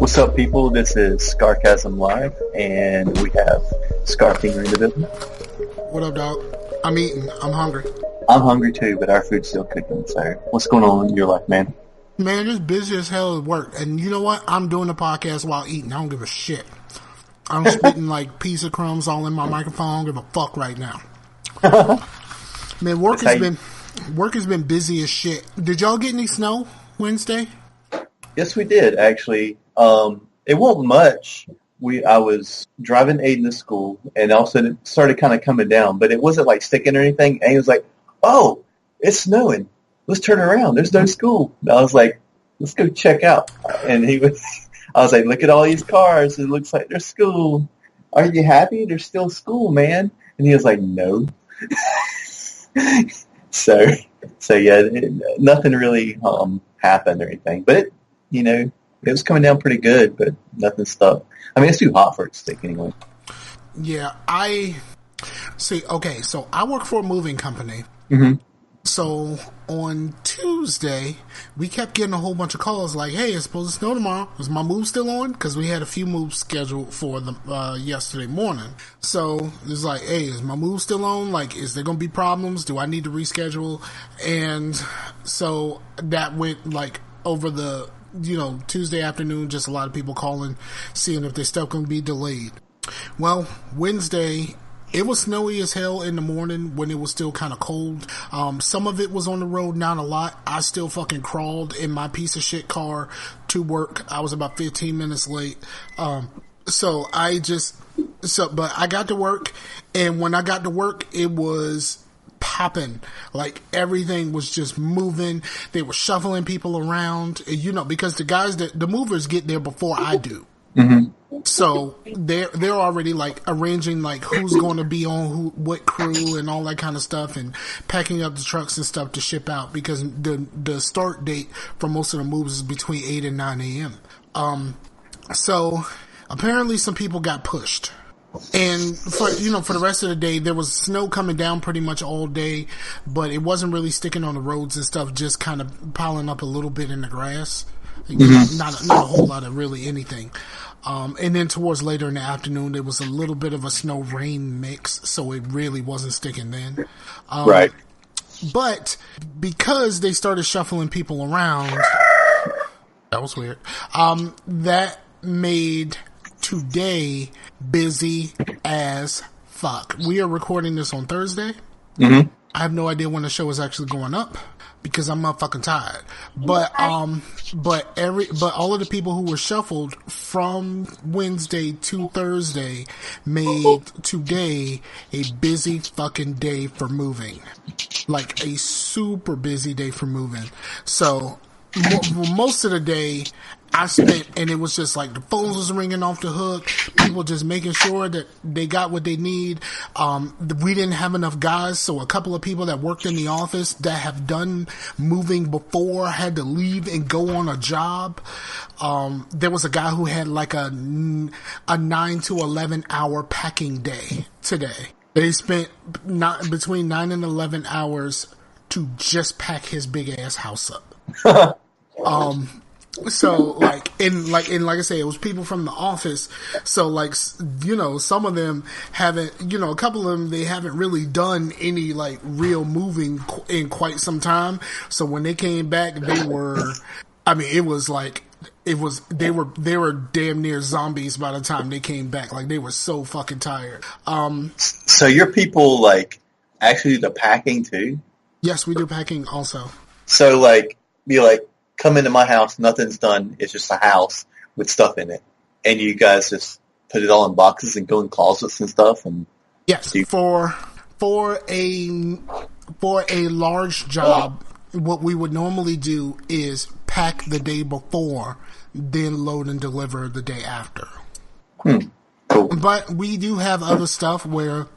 What's up, people? This is Scarcasm Live, and we have Scarfinger in the building. What up, dog? I'm eating. I'm hungry. I'm hungry too, but our food's still cooking. So, what's going on in your life, man? Man, it's busy as hell at work. And you know what? I'm doing the podcast while eating. I don't give a shit. I'm spitting like piece of crumbs all in my microphone. I don't give a fuck right now. Man, work has been busy as shit. Did y'all get any snow Wednesday? Yes, we did, actually. It wasn't much. I was driving Aiden to school, and all of a sudden it started kind of coming down, but it wasn't like sticking or anything. And he was like, "Oh, it's snowing. Let's turn around. There's no school." And I was like, "Let's go check out." And I was like, "Look at all these cars. It looks like there's school. Are you happy? There's still school, man." And he was like, "No." So yeah, nothing really happened or anything, but it was coming down pretty good, but nothing stuck. I mean, it's too hot for it to stick anyway. Yeah, I see. Okay, so I work for a moving company. Mm-hmm. So on Tuesday, we kept getting a whole bunch of calls like, "Hey, it's supposed to snow tomorrow. Is my move still on?" Because we had a few moves scheduled for the yesterday morning. So it's like, "Hey, is my move still on? Like, is there going to be problems? Do I need to reschedule?" And so that went like over the Tuesday afternoon, just a lot of people calling, seeing if their stuff going to be delayed. Well, Wednesday, it was snowy as hell in the morning when it was still kind of cold. Some of it was on the road, not a lot. I still fucking crawled in my piece of shit car to work. I was about 15 minutes late. But I got to work, and when I got to work, it was popping. Like, everything was just moving. They were shuffling people around, because the movers get there before I do. Mm-hmm. So they're already like arranging like who's going to be on what crew and all that kind of stuff, and packing up the trucks and stuff to ship out, because the start date for most of the moves is between 8 and 9 a.m. So apparently some people got pushed. And for the rest of the day, there was snow coming down pretty much all day, but it wasn't really sticking on the roads and stuff, just kind of piling up a little bit in the grass. Mm-hmm. Not a whole lot of really anything. And then towards later in the afternoon, there was a little bit of a snow-rain mix, so it really wasn't sticking then. Right. But because they started shuffling people around, that was weird, that made today busy as fuck. We are recording this on Thursday. Mm-hmm. I have no idea when the show is actually going up, because I'm motherfucking tired. But all of the people who were shuffled from Wednesday to Thursday made today a busy fucking day for moving. Like, a super busy day for moving. So most of the day I spent, and it was just like the phones was ringing off the hook, people just making sure that they got what they need. We didn't have enough guys, so a couple of people that worked in the office that have done moving before had to leave and go on a job. There was a guy who had like a 9 to 11 hour packing day today. They spent between 9 and 11 hours to just pack his big ass house up. So like I say, it was people from the office. So like, some of them haven't, a couple of them, they haven't really done any like real moving in quite some time. So when they came back, they were damn near zombies by the time they came back. Like, they were so fucking tired. So your people like actually do the packing too? Yes, we do packing also. So like, come into my house, nothing's done. It's just a house with stuff in it, and you guys just put it all in boxes and go in closets and stuff. And yes, for a large job, what we would normally do is pack the day before, then load and deliver the day after. Cool. But we do have other stuff where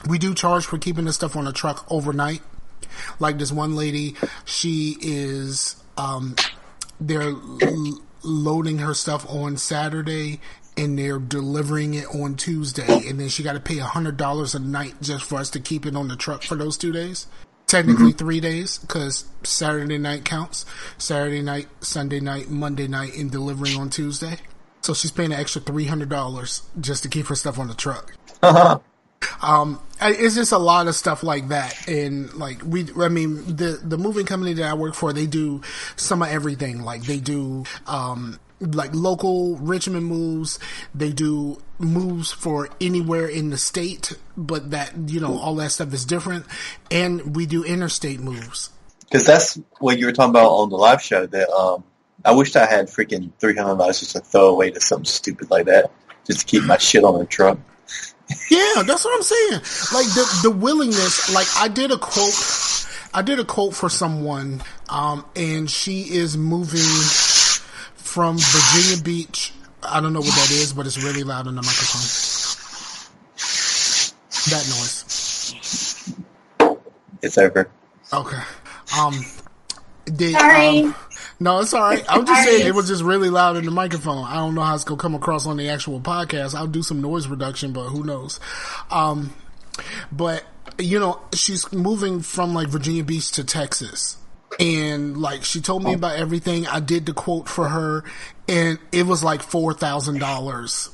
we do charge for keeping the stuff on a truck overnight. Like this one lady, she is they're loading her stuff on Saturday, and they're delivering it on Tuesday, and then she got to pay $100 a night just for us to keep it on the truck for those 2 days. Technically 3 days, because Saturday night counts. Saturday night, Sunday night, Monday night, and delivering on Tuesday. So she's paying an extra $300 just to keep her stuff on the truck. It's just a lot of stuff like that, and like the moving company that I work for, they do some of everything. Like they do like local Richmond moves, they do moves for anywhere in the state, but that all that stuff is different, and we do interstate moves. Because that's what you were talking about on the live show. That I wished I had freaking $300 just to throw away to something stupid like that, just to keep my shit on the truck. Yeah, that's what I'm saying. Like the willingness. Like I did a quote for someone, and she is moving from Virginia Beach. I don't know what that is, but it's really loud in the microphone. That noise. It's over. Okay. Sorry. No, it's all right. I'm just saying it was just really loud in the microphone. I don't know how it's going to come across on the actual podcast. I'll do some noise reduction, but who knows? But, she's moving from like Virginia Beach to Texas. And like she told me about everything. I did the quote for her, and it was like $4,000.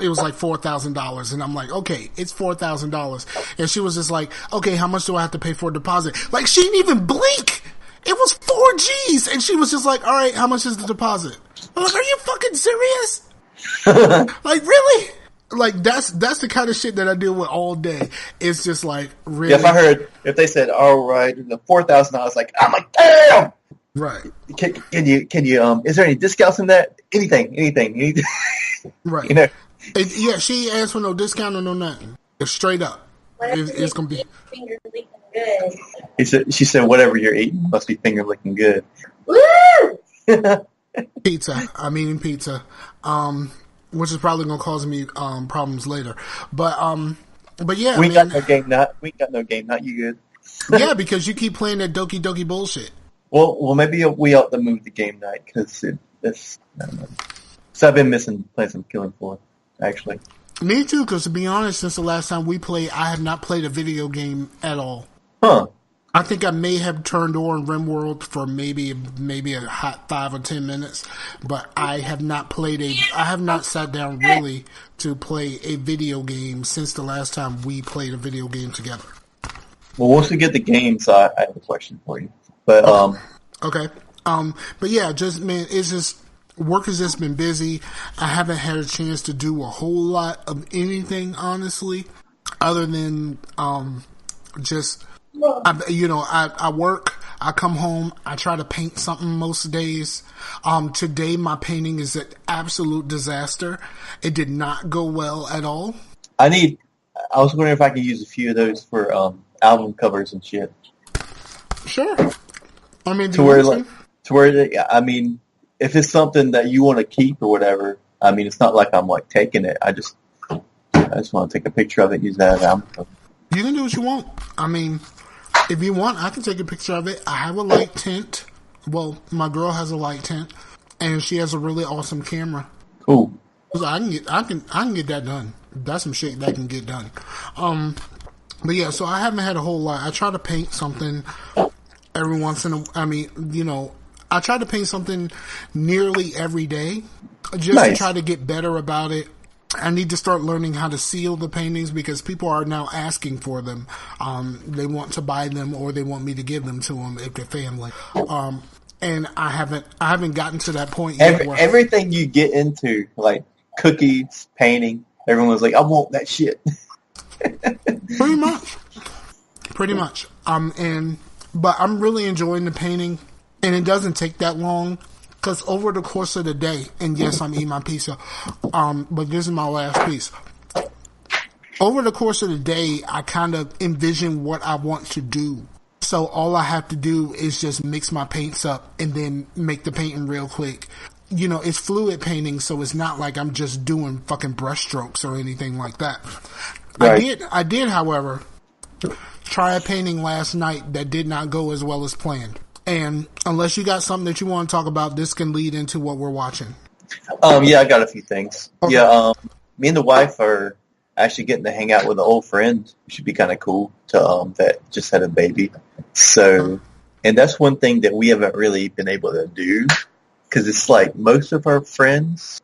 It was like $4,000, and I'm like, okay, it's $4,000. And she was just like, okay, how much do I have to pay for a deposit? Like she didn't even blink. It was $4,000, and she was just like, all right, how much is the deposit? I'm like, are you fucking serious? Like, really? Like, that's the kind of shit that I deal with all day. It's just like, really? Yeah, if they said, all right, the $4,000, like, I'm like, damn! Right. Can you, is there any discounts in that? Anything. Right. Yeah, she asked for no discount or no nothing. It's straight up. It's going to be. Finger licking good. She said, whatever you're eating must be finger licking good. Woo! Pizza. I'm eating pizza. Which is probably going to cause me problems later. But yeah, we got no game night. You good? Yeah, because you keep playing that Doki Doki bullshit. Well, maybe we ought to move the game night because it's. I don't know. So I've been missing playing some Killing Floor, actually. Me too, because to be honest, since the last time we played, I have not played a video game at all. Huh. I think I may have turned on RimWorld for maybe a hot 5 or 10 minutes, but I have not sat down really to play a video game since the last time we played a video game together. Well, once we get the game, so I have a question for you. But okay. But yeah, it's just work has just been busy. I haven't had a chance to do a whole lot of anything, honestly, other than just. I work, I come home, I try to paint something most days. Today my painting is an absolute disaster. It did not go well at all. I was wondering if I could use a few of those for album covers and shit. Sure. I mean, if it's something that you want to keep or whatever, I mean, it's not like I'm like taking it. I just want to take a picture of it and use that as an album cover. You can do what you want. I mean, if you want, I can take a picture of it. I have a light tint. Well, my girl has a light tint, and she has a really awesome camera. Cool. So I can get that done. That's some shit that can get done. But yeah, so I haven't had a whole lot. I try to paint something every once in a. I try to paint something nearly every day, just to try to get better about it. I need to start learning how to seal the paintings because people are now asking for them. They want to buy them or they want me to give them to them if they're family. And I haven't gotten to that point yet. Everything you get into, like cookies, painting, everyone's like, I want that shit. Pretty much. But I'm really enjoying the painting, and it doesn't take that long. Because over the course of the day, and yes, I'm eating my pizza, but this is my last piece. Over the course of the day, I kind of envision what I want to do. So all I have to do is just mix my paints up and then make the painting real quick. It's fluid painting, so it's not like I'm just doing fucking brush strokes or anything like that. Right. I did, however, try a painting last night that did not go as well as planned. And unless you got something that you want to talk about, this can lead into what we're watching. Yeah, I got a few things. Okay. Yeah, me and the wife are actually getting to hang out with an old friend. It should be kind of cool to that just had a baby. So, and that's one thing that we haven't really been able to do because it's like most of our friends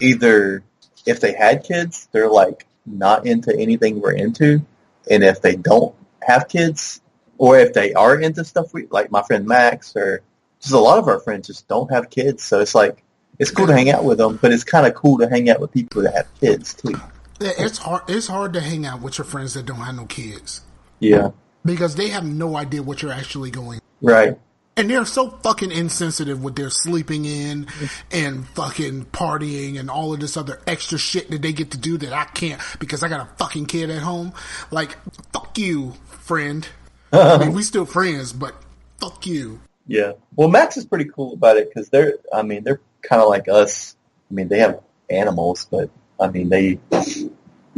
either if they had kids, they're like not into anything we're into, and if they don't have kids, or if they are into stuff like my friend Max, or just a lot of our friends just don't have kids, so it's like it's cool to hang out with them, but it's kind of cool to hang out with people that have kids too. Yeah, it's hard. It's hard to hang out with your friends that don't have no kids. Yeah, because they have no idea what you're actually going. Right. And they're so fucking insensitive with their sleeping in and fucking partying and all of this other extra shit that they get to do that I can't because I got a fucking kid at home. Like, fuck you, friend. I mean, we still friends, but fuck you. Yeah. Well, Max is pretty cool about it because they're kind of like us. I mean, they have animals, but I mean, they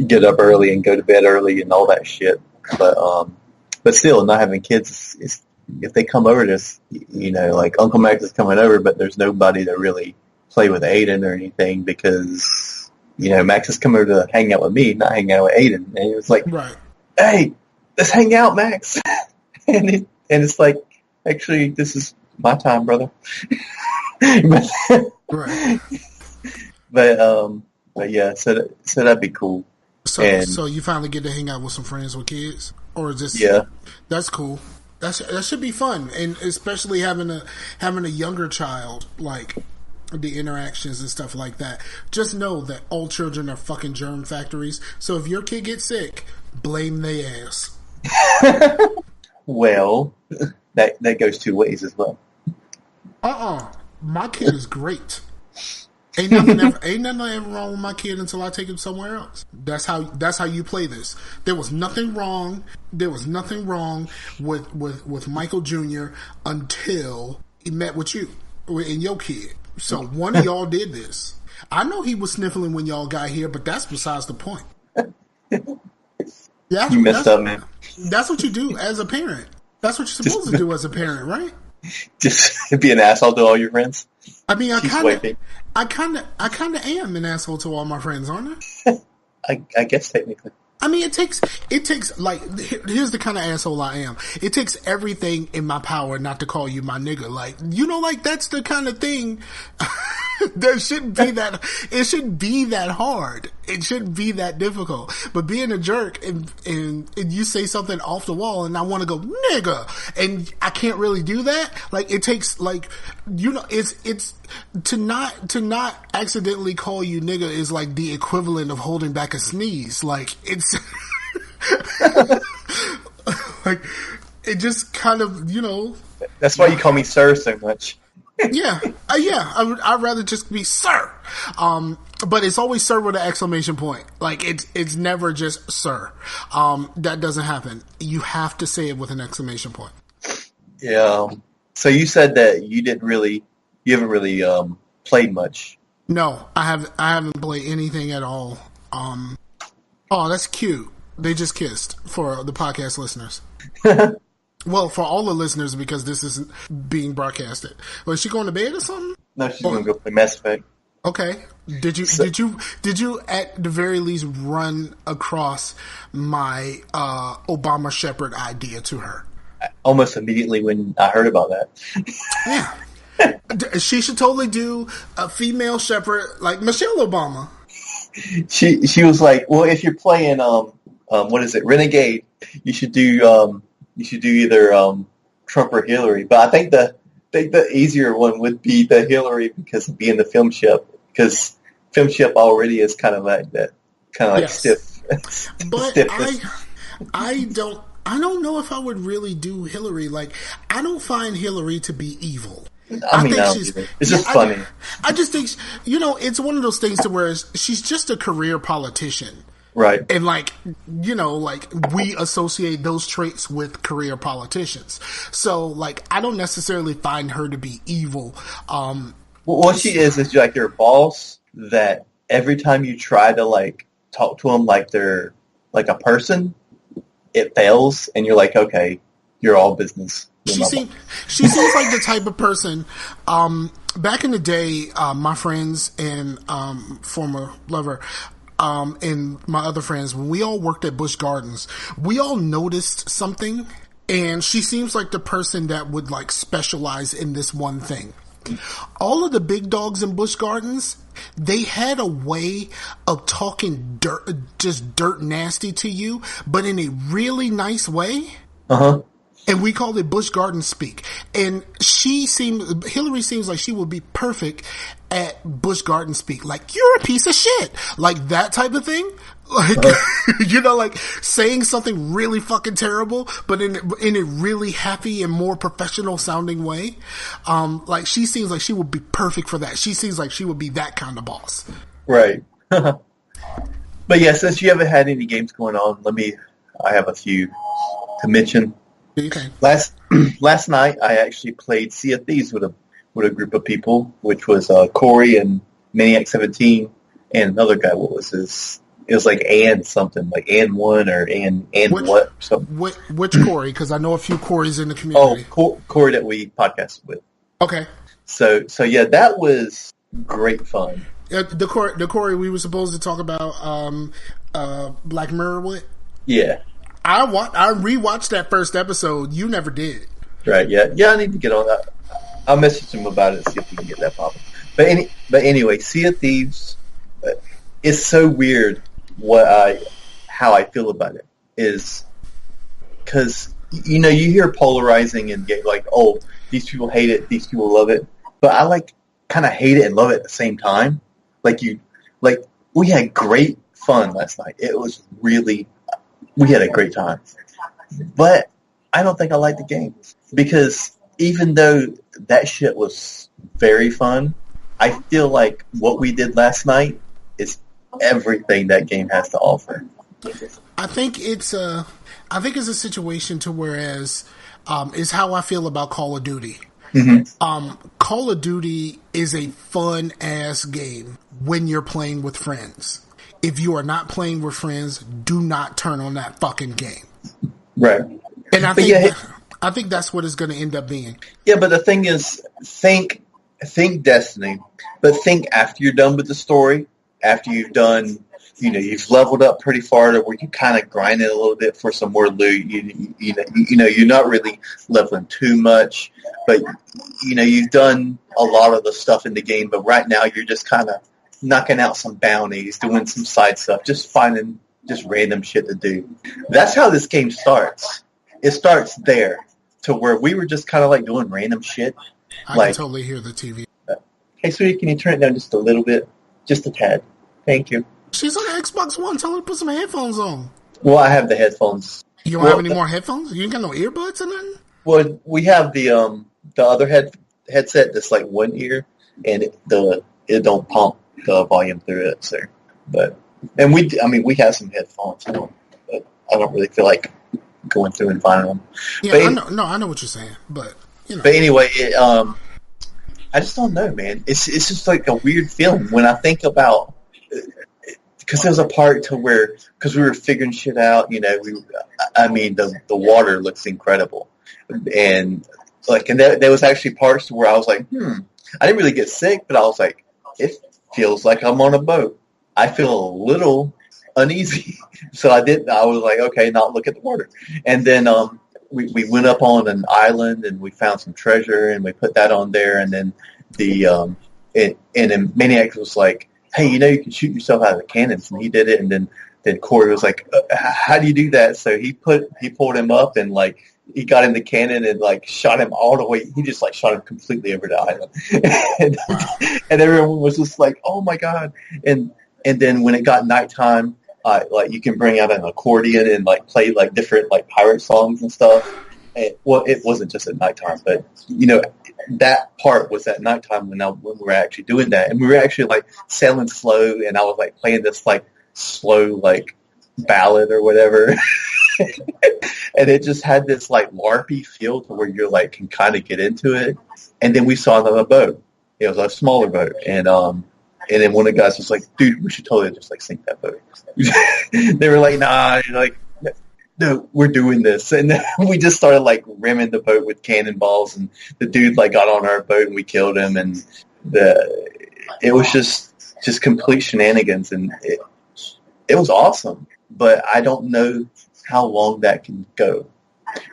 get up early and go to bed early and all that shit. But still, not having kids is if they come over to us, like Uncle Max is coming over, but there's nobody to really play with Aiden or anything because, Max is coming over to hang out with me, not hang out with Aiden. And he was like, right. Hey, let's hang out, Max. and it's like, actually, this is my time, brother. Right. But yeah, so that'd be cool. So you finally get to hang out with some friends with kids? Or just yeah, that's cool. That should be fun, and especially having a younger child, like the interactions and stuff like that. Just know that all children are fucking germ factories. So if your kid gets sick, blame their ass. Well, that goes two ways as well. My kid is great. Ain't nothing ever wrong with my kid until I take him somewhere else. That's how you play this. There was nothing wrong with Michael Jr. until he met with you and your kid. So one of y'all did this. I know he was sniffling when y'all got here, but that's besides the point. You messed up, man. That's what you do as a parent. That's what you're supposed to do as a parent, right? Just be an asshole to all your friends. I mean, I kind of am an asshole to all my friends, aren't I? I guess technically. I mean, it takes like, here's the kind of asshole I am. It takes everything in my power not to call you my nigga. Like, like that's the kind of thing that shouldn't be that, it shouldn't be that hard. It shouldn't be that difficult. But being a jerk and you say something off the wall and I want to go, nigga, and I can't really do that. Like, it takes like, it's to not accidentally call you nigga is like the equivalent of holding back a sneeze. Like, it's like, it just kind of, That's why you call me sir so much. Yeah. I'd rather just be sir. But it's always sir with an exclamation point. Like, it's never just sir. That doesn't happen. You have to say it with an exclamation point. Yeah. So you said that you haven't really played much. No, I haven't played anything at all. Oh, that's cute. They just kissed for the podcast listeners. Well, for all the listeners, because this isn't being broadcasted. Was she going to bed or something? No, she's going to go play Mass Effect. Okay. Did you at the very least run across my Obama Shepherd idea to her? Almost immediately when I heard about that. Yeah. She should totally do a female shepherd like Michelle Obama. She was like, well, if you're playing what is it, Renegade, you should do either Trump or Hillary. But I think the easier one would be the Hillary because of being the film ship. Because film ship already is kind of like that, kind of like stiff. But I don't know if I would really do Hillary. Like, I don't find Hillary to be evil. I think it's just funny. I just think, it's one of those things to where she's just a career politician. Right. And like we associate those traits with career politicians. So like, I don't necessarily find her to be evil. What she is like your boss that every time you try to like talk to them like they're like a person, it fails and you're like, okay, you're all business. She seems like the type of person, back in the day, my friends and, former lover, and my other friends, when we all worked at Busch Gardens, we all noticed something, and she seems like the person that would like specialize in this one thing. All of the big dogs in Busch Gardens, they had a way of talking dirt nasty to you, but in a really nice way. Uh-huh. And we called it Busch Garden speak. And Hillary seems like she would be perfect at Busch Garden speak. Like, you're a piece of shit. Like that type of thing. Like, like saying something really fucking terrible, but in a really happy and more professional sounding way. Like she seems like she would be perfect for that. She seems like she would be that kind of boss. Right. But yeah, since you haven't had any games going on, I have a few to mention. Okay. Last night I actually played Sea of Thieves with a group of people, which was Corey and Maniac 17 and another guy. What was his? It was like Ann something, like Ann one or Ann what something. Which Corey? Because I know a few Corys in the community. Oh, Corey that we podcasted with. Okay. So yeah, that was great fun. The Corey we were supposed to talk about Black Mirror with. Yeah. I rewatched that first episode. You never did. Right. Yeah. I need to get on that. I'll message him about it and see if we can get that popping. But anyway, Sea of Thieves. It's so weird how I feel about it is because you hear polarizing and get like, oh, these people hate it, these people love it, but I like kind of hate it and love it at the same time. We had great fun last night. We had a great time, but I don't think I like the game because even though that shit was very fun, I feel like what we did last night is everything that game has to offer. I think it's a situation to whereas is how I feel about Call of Duty. Mm-hmm. Call of Duty is a fun ass game when you're playing with friends. If you are not playing with friends, do not turn on that fucking game. Right. And I think that's what it's going to end up being. Yeah, but the thing is, think Destiny, but think after you're done with the story, after you've done, you've leveled up pretty far to where you kind of grind it a little bit for some more loot. You're not really leveling too much, but you've done a lot of the stuff in the game. But right now, you're just kind of knocking out some bounties, doing some side stuff, just finding just random shit to do. That's how this game starts. It starts there, to where we were just kind of like doing random shit. I can totally hear the TV. Hey, sweetie, can you turn it down just a little bit? Just a tad. Thank you. She's on the Xbox One. Tell her to put some headphones on. Well, I have the headphones. You don't have any more headphones? You ain't got no earbuds or nothing? Well, we have the other headset that's like one ear, and it don't pump the volume through it, sir. We have some headphones, but I don't really feel like going through and finding them. Yeah, I know what you're saying, but But anyway, I just don't know, man. It's just like a weird feeling when I think about, because there was a part to where, because we were figuring shit out, the water looks incredible, and there was actually parts where I was like, I didn't really get sick, but I was like, it feels like I'm on a boat. I feel a little uneasy, so I was like, okay, not look at the water, and then we went up on an island and we found some treasure and we put that on there, and then then Maniac was like, hey, you can shoot yourself out of the cannons, and he did it, and then Corey was like, how do you do that? So he pulled him up and he got in the cannon and shot him all the way. He just shot him completely over the island, and everyone was just like, oh my god. And then when it got nighttime, you can bring out an accordion and play different pirate songs and stuff. And, well, it wasn't just at nighttime, but that part was at nighttime when we were actually doing that, and we were actually sailing slow, and I was playing this slow ballad or whatever, and it just had this LARPy feel to where you're can kind of get into it. And then we saw another boat. It was a smaller boat, and then one of the guys was like, dude, we should totally just sink that boat. They were like, nah, no, we're doing this. And then we just started rimming the boat with cannonballs, and the dude got on our boat and we killed him, and it was just complete shenanigans, and it was awesome. But I don't know how long that can go.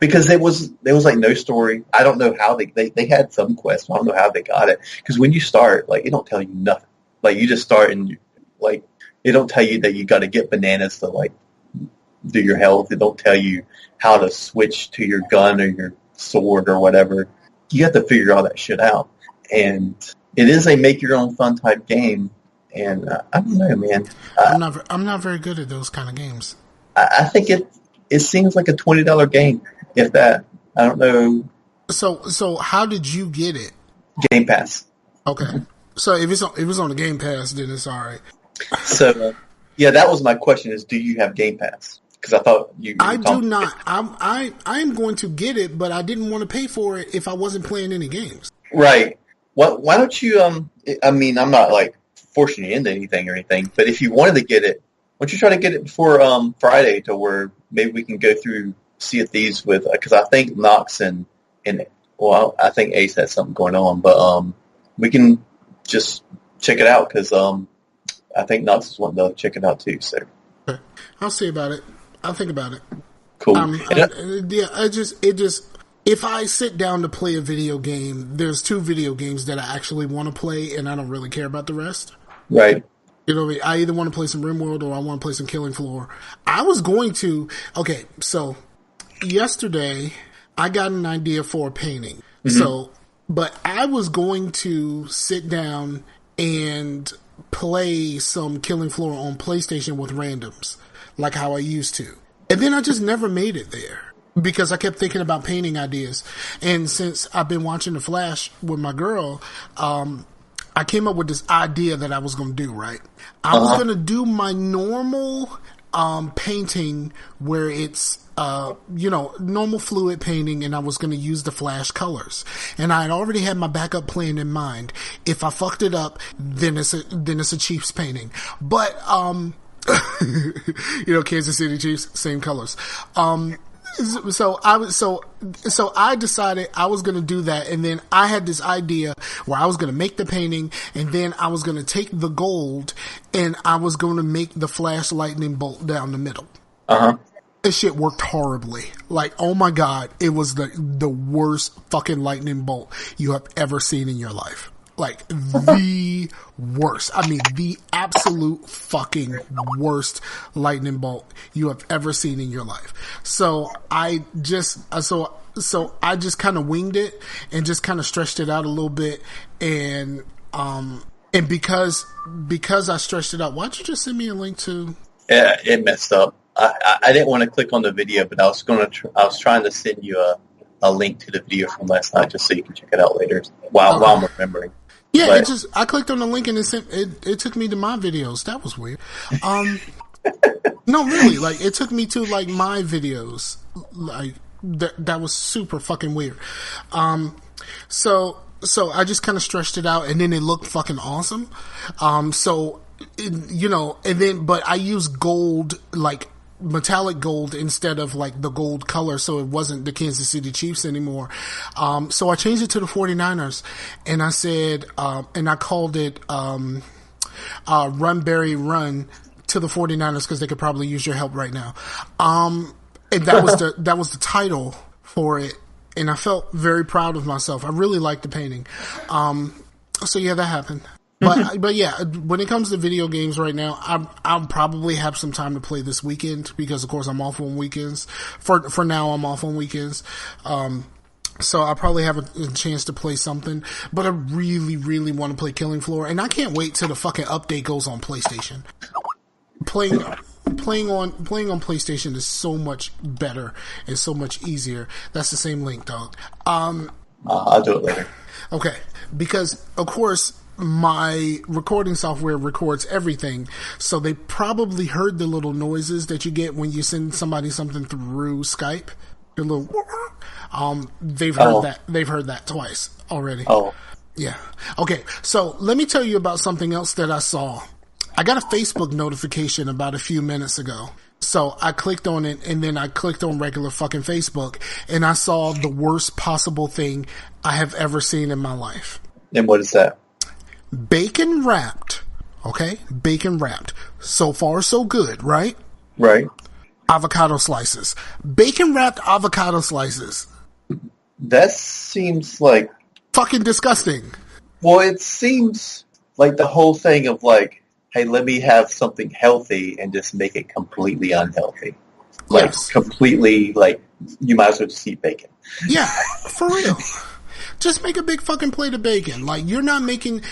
because there was like no story. I don't know how they had some quests. I don't know how they got it. Because when you start, like, it don't tell you nothing. Like, you just start and like it don't tell you that you got to get bananas to like do your health. It don't tell you how to switch to your gun or your sword or whatever. You have to figure all that shit out. And it is a make your own fun type game. And I don't know, man. I'm not very good at those kind of games. I think it seems like a $20 game, if that. I don't know. So how did you get it? Game Pass. Okay. So if it was on the Game Pass, then it's all right. So yeah, that was my question: is do you have Game Pass? Because I thought you. I do not. I am going to get it, but I didn't want to pay for it if I wasn't playing any games. Right. Why don't you? I mean, I'm not like forcing you into anything or anything, but if you wanted to get it, why don't you try to get it before Friday, to where maybe we can go through Sea of Thieves with, because I think Knox and well, I think Ace has something going on, but we can just check it out, because I think Knox is wanting to check it out too. So okay. I'll see about it. I'll think about it. Cool. If I sit down to play a video game, there's 2 video games that I actually want to play, and I don't really care about the rest. Right. You know what I mean? I either want to play some RimWorld or I want to play some Killing Floor. I was going to... Okay, so yesterday I got an idea for a painting. Mm-hmm. But I was going to sit down and play some Killing Floor on PlayStation with randoms, like how I used to. And then I just never made it there, because I kept thinking about painting ideas. And since I've been watching The Flash with my girl, I came up with this idea that I was going to do, right? I was going to do my normal painting where it's, normal fluid painting, and I was going to use the Flash colors. And I had already had my backup plan in mind. If I fucked it up, then it's a Chiefs painting. But, Kansas City Chiefs, same colors. So I decided I was going to do that, and then I had this idea where I was going to make the painting, and then I was going to take the gold and I was going to make the Flash lightning bolt down the middle. This shit worked horribly. Like, oh my god, it was the worst fucking lightning bolt you have ever seen in your life. Like, the worst. I mean, the absolute fucking worst lightning bolt you have ever seen in your life. So I just kind of winged it and just kind of stretched it out a little bit. And because I stretched it out, why'd you just send me a link to? Yeah, it messed up. I didn't want to click on the video, but I was trying to send you a link to the video from last night just so you can check it out later while I'm remembering. Yeah, I clicked on the link and it took me to my videos. That was weird. No, really, like, it took me to like my videos. Like, that was super fucking weird. So I just kind of stretched it out, and then it looked fucking awesome. But I used gold, like metallic gold, instead of like the gold color, so it wasn't the Kansas City Chiefs anymore. So I changed it to the 49ers, and I said, and I called it Run Barry Run to the 49ers, because they could probably use your help right now. And that was the title for it, and I felt very proud of myself. I really liked the painting. So yeah, that happened. But yeah, when it comes to video games right now, I'll probably have some time to play this weekend, because of course I'm off on weekends. For now, I'm off on weekends. So I'll probably have a chance to play something, but I really, really want to play Killing Floor, and I can't wait till the fucking update goes on PlayStation. Playing on PlayStation is so much better and so much easier. That's the same link, dog. I'll do it later. Okay, because of course my recording software records everything, so they probably heard the little noises that you get when you send somebody something through Skype. The little, they've heard that. They've heard that twice already. Oh, yeah. Okay, so let me tell you about something else that I saw. I got a Facebook notification about a few minutes ago. So I clicked on it, and then I clicked on regular fucking Facebook, and I saw the worst possible thing I have ever seen in my life. And what is that? Bacon wrapped. Okay? Bacon wrapped. So far, so good, right? Right. Avocado slices. Bacon wrapped avocado slices. That seems like, Fucking disgusting. well, it seems like the whole thing of like, hey, let me have something healthy and just make it completely unhealthy. Like, Yes. completely, like, you might as well just eat bacon. Yeah, for real. Just make a big fucking plate of bacon. Like, you're not making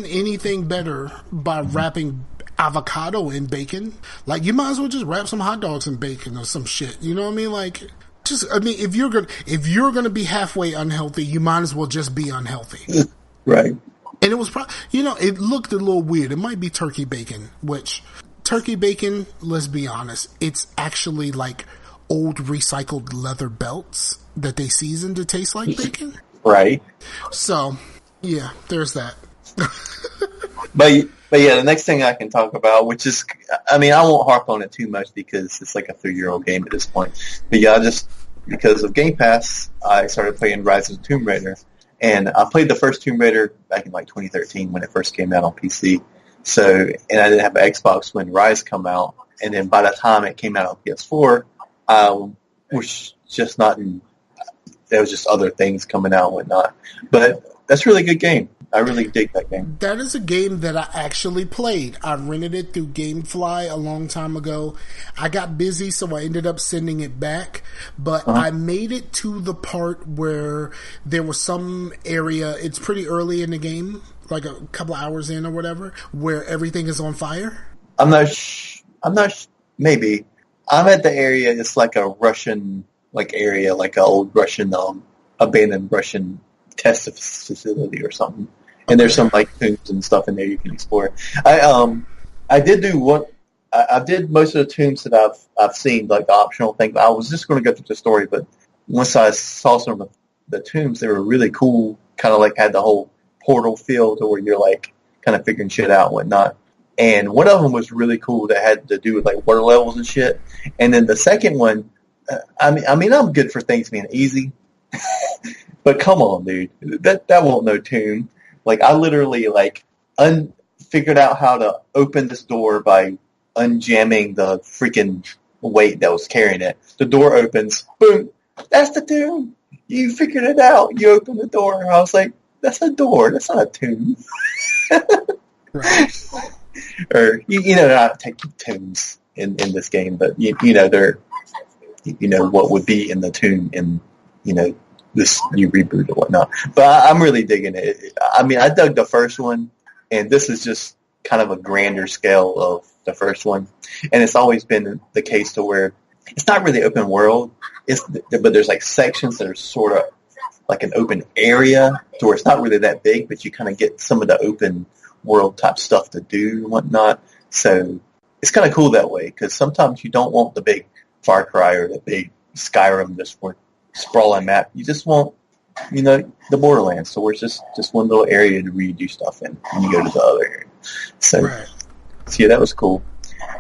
anything better by wrapping avocado in bacon. Like, you might as well just wrap some hot dogs in bacon or some shit. You know what I mean? Like, if you're gonna be halfway unhealthy, you might as well just be unhealthy. Right. And it was, it looked a little weird. It might be turkey bacon, which turkey bacon, let's be honest, it's actually like old recycled leather belts that they season to taste like bacon. Right. So, yeah, there's that. But yeah, the next thing I can talk about, which is, I mean, I won't harp on it too much because it's like a 3-year-old game at this point. But yeah, because of Game Pass, I started playing Rise of the Tomb Raider. And I played the first Tomb Raider back in like 2013 when it first came out on PC. So, and I didn't have an Xbox when Rise came out. And then by the time it came out on PS4, was just not in, there was just other things coming out and whatnot. But that's a really good game. I really dig that game. That is a game that I actually played. I rented it through GameFly a long time ago. I got busy, so I ended up sending it back. But I made it to the part where there was some area, it's pretty early in the game, like a couple of hours in or whatever, where everything is on fire. Maybe. I'm at the area, it's like a Russian, like area, like an old Russian, abandoned Russian test facility or something. And there's some like tombs and stuff in there you can explore. I did do what I did most of the tombs that I've seen, like the optional thing. I was just going to go through the story, but once I saw some of the tombs, they were really cool. Kind of like had the whole portal feel to where you're like kind of figuring shit out and whatnot. And one of them was really cool that had to do with like water levels and shit. And then the second one, I mean, I'm good for things being easy, but come on, dude, that won't no tomb. Like, I literally, like, figured out how to open this door by unjamming the freaking weight that was carrying it. The door opens. Boom. That's the tomb. You figured it out. You opened the door. I was like, that's a door. That's not a tomb. Right. Or, you know, not take tombs in this game, but, you know, they're, you know, what would be in the tomb in, you know, this new reboot or whatnot. But I'm really digging it. I mean, I dug the first one, and this is just kind of a grander scale of the first one. And it's always been the case to where it's not really open world, but there's like sections that are sort of like an open area to where it's not really that big, but you kind of get some of the open world type stuff to do and whatnot. So it's kind of cool that way, because sometimes you don't want the big Far Cry or the big Skyrim just for sprawling map. You just want, you know, the Borderlands, so where it's just one little area to redo stuff in, and you go to the other area. So, Right. So yeah, that was cool.